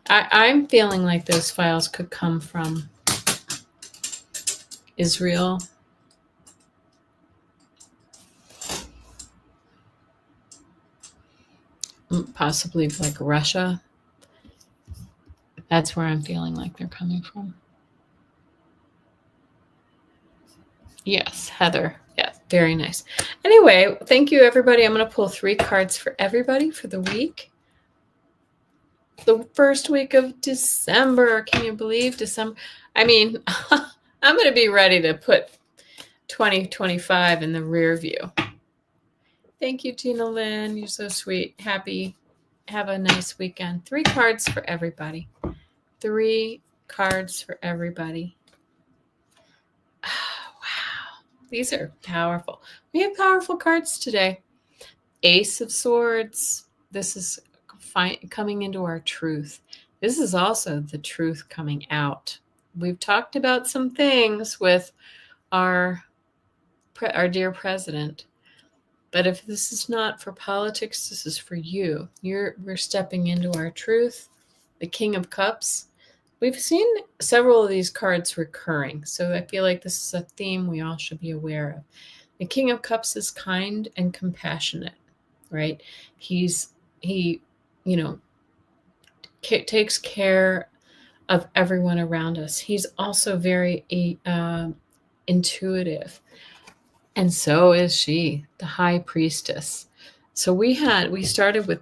I'm feeling like those files could come from Israel. Possibly like Russia. That's where I'm feeling like they're coming from. Yes, Heather. Yeah, very nice. Anyway, thank you, everybody. I'm going to pull 3 cards for everybody for the week. The first week of December. Can you believe December? I mean, I'm going to be ready to put 2025 in the rear view. Thank you, Tina Lynn. You're so sweet. Happy. Have a nice weekend. 3 cards for everybody. 3 cards for everybody. Wow. These are powerful. We have powerful cards today. Ace of Swords. This is coming into our truth. This is also the truth coming out. We've talked about some things with our dear president. But if this is not for politics, this is for you. We're stepping into our truth. The King of Cups. We've seen several of these cards recurring, so I feel like this is a theme we all should be aware of. The King of Cups is kind and compassionate, right? He takes care of everyone around us. He's also very intuitive. And so is she, the High Priestess. So we started with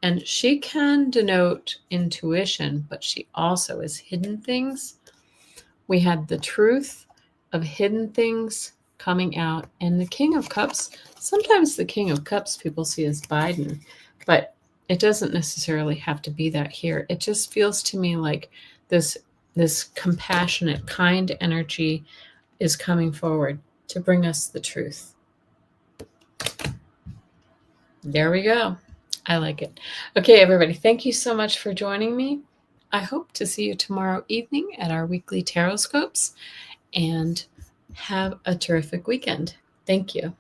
and she can denote intuition, but she also is hidden things. We had the truth of hidden things coming out. And the King of Cups, sometimes the King of Cups people see as Biden, but it doesn't necessarily have to be that here. It just feels to me like this compassionate, kind energy is coming forward to bring us the truth. There we go. I like it. Okay, everybody, thank you so much for joining me. I hope to see you tomorrow evening at our weekly Tarot Scopes, and have a terrific weekend. Thank you.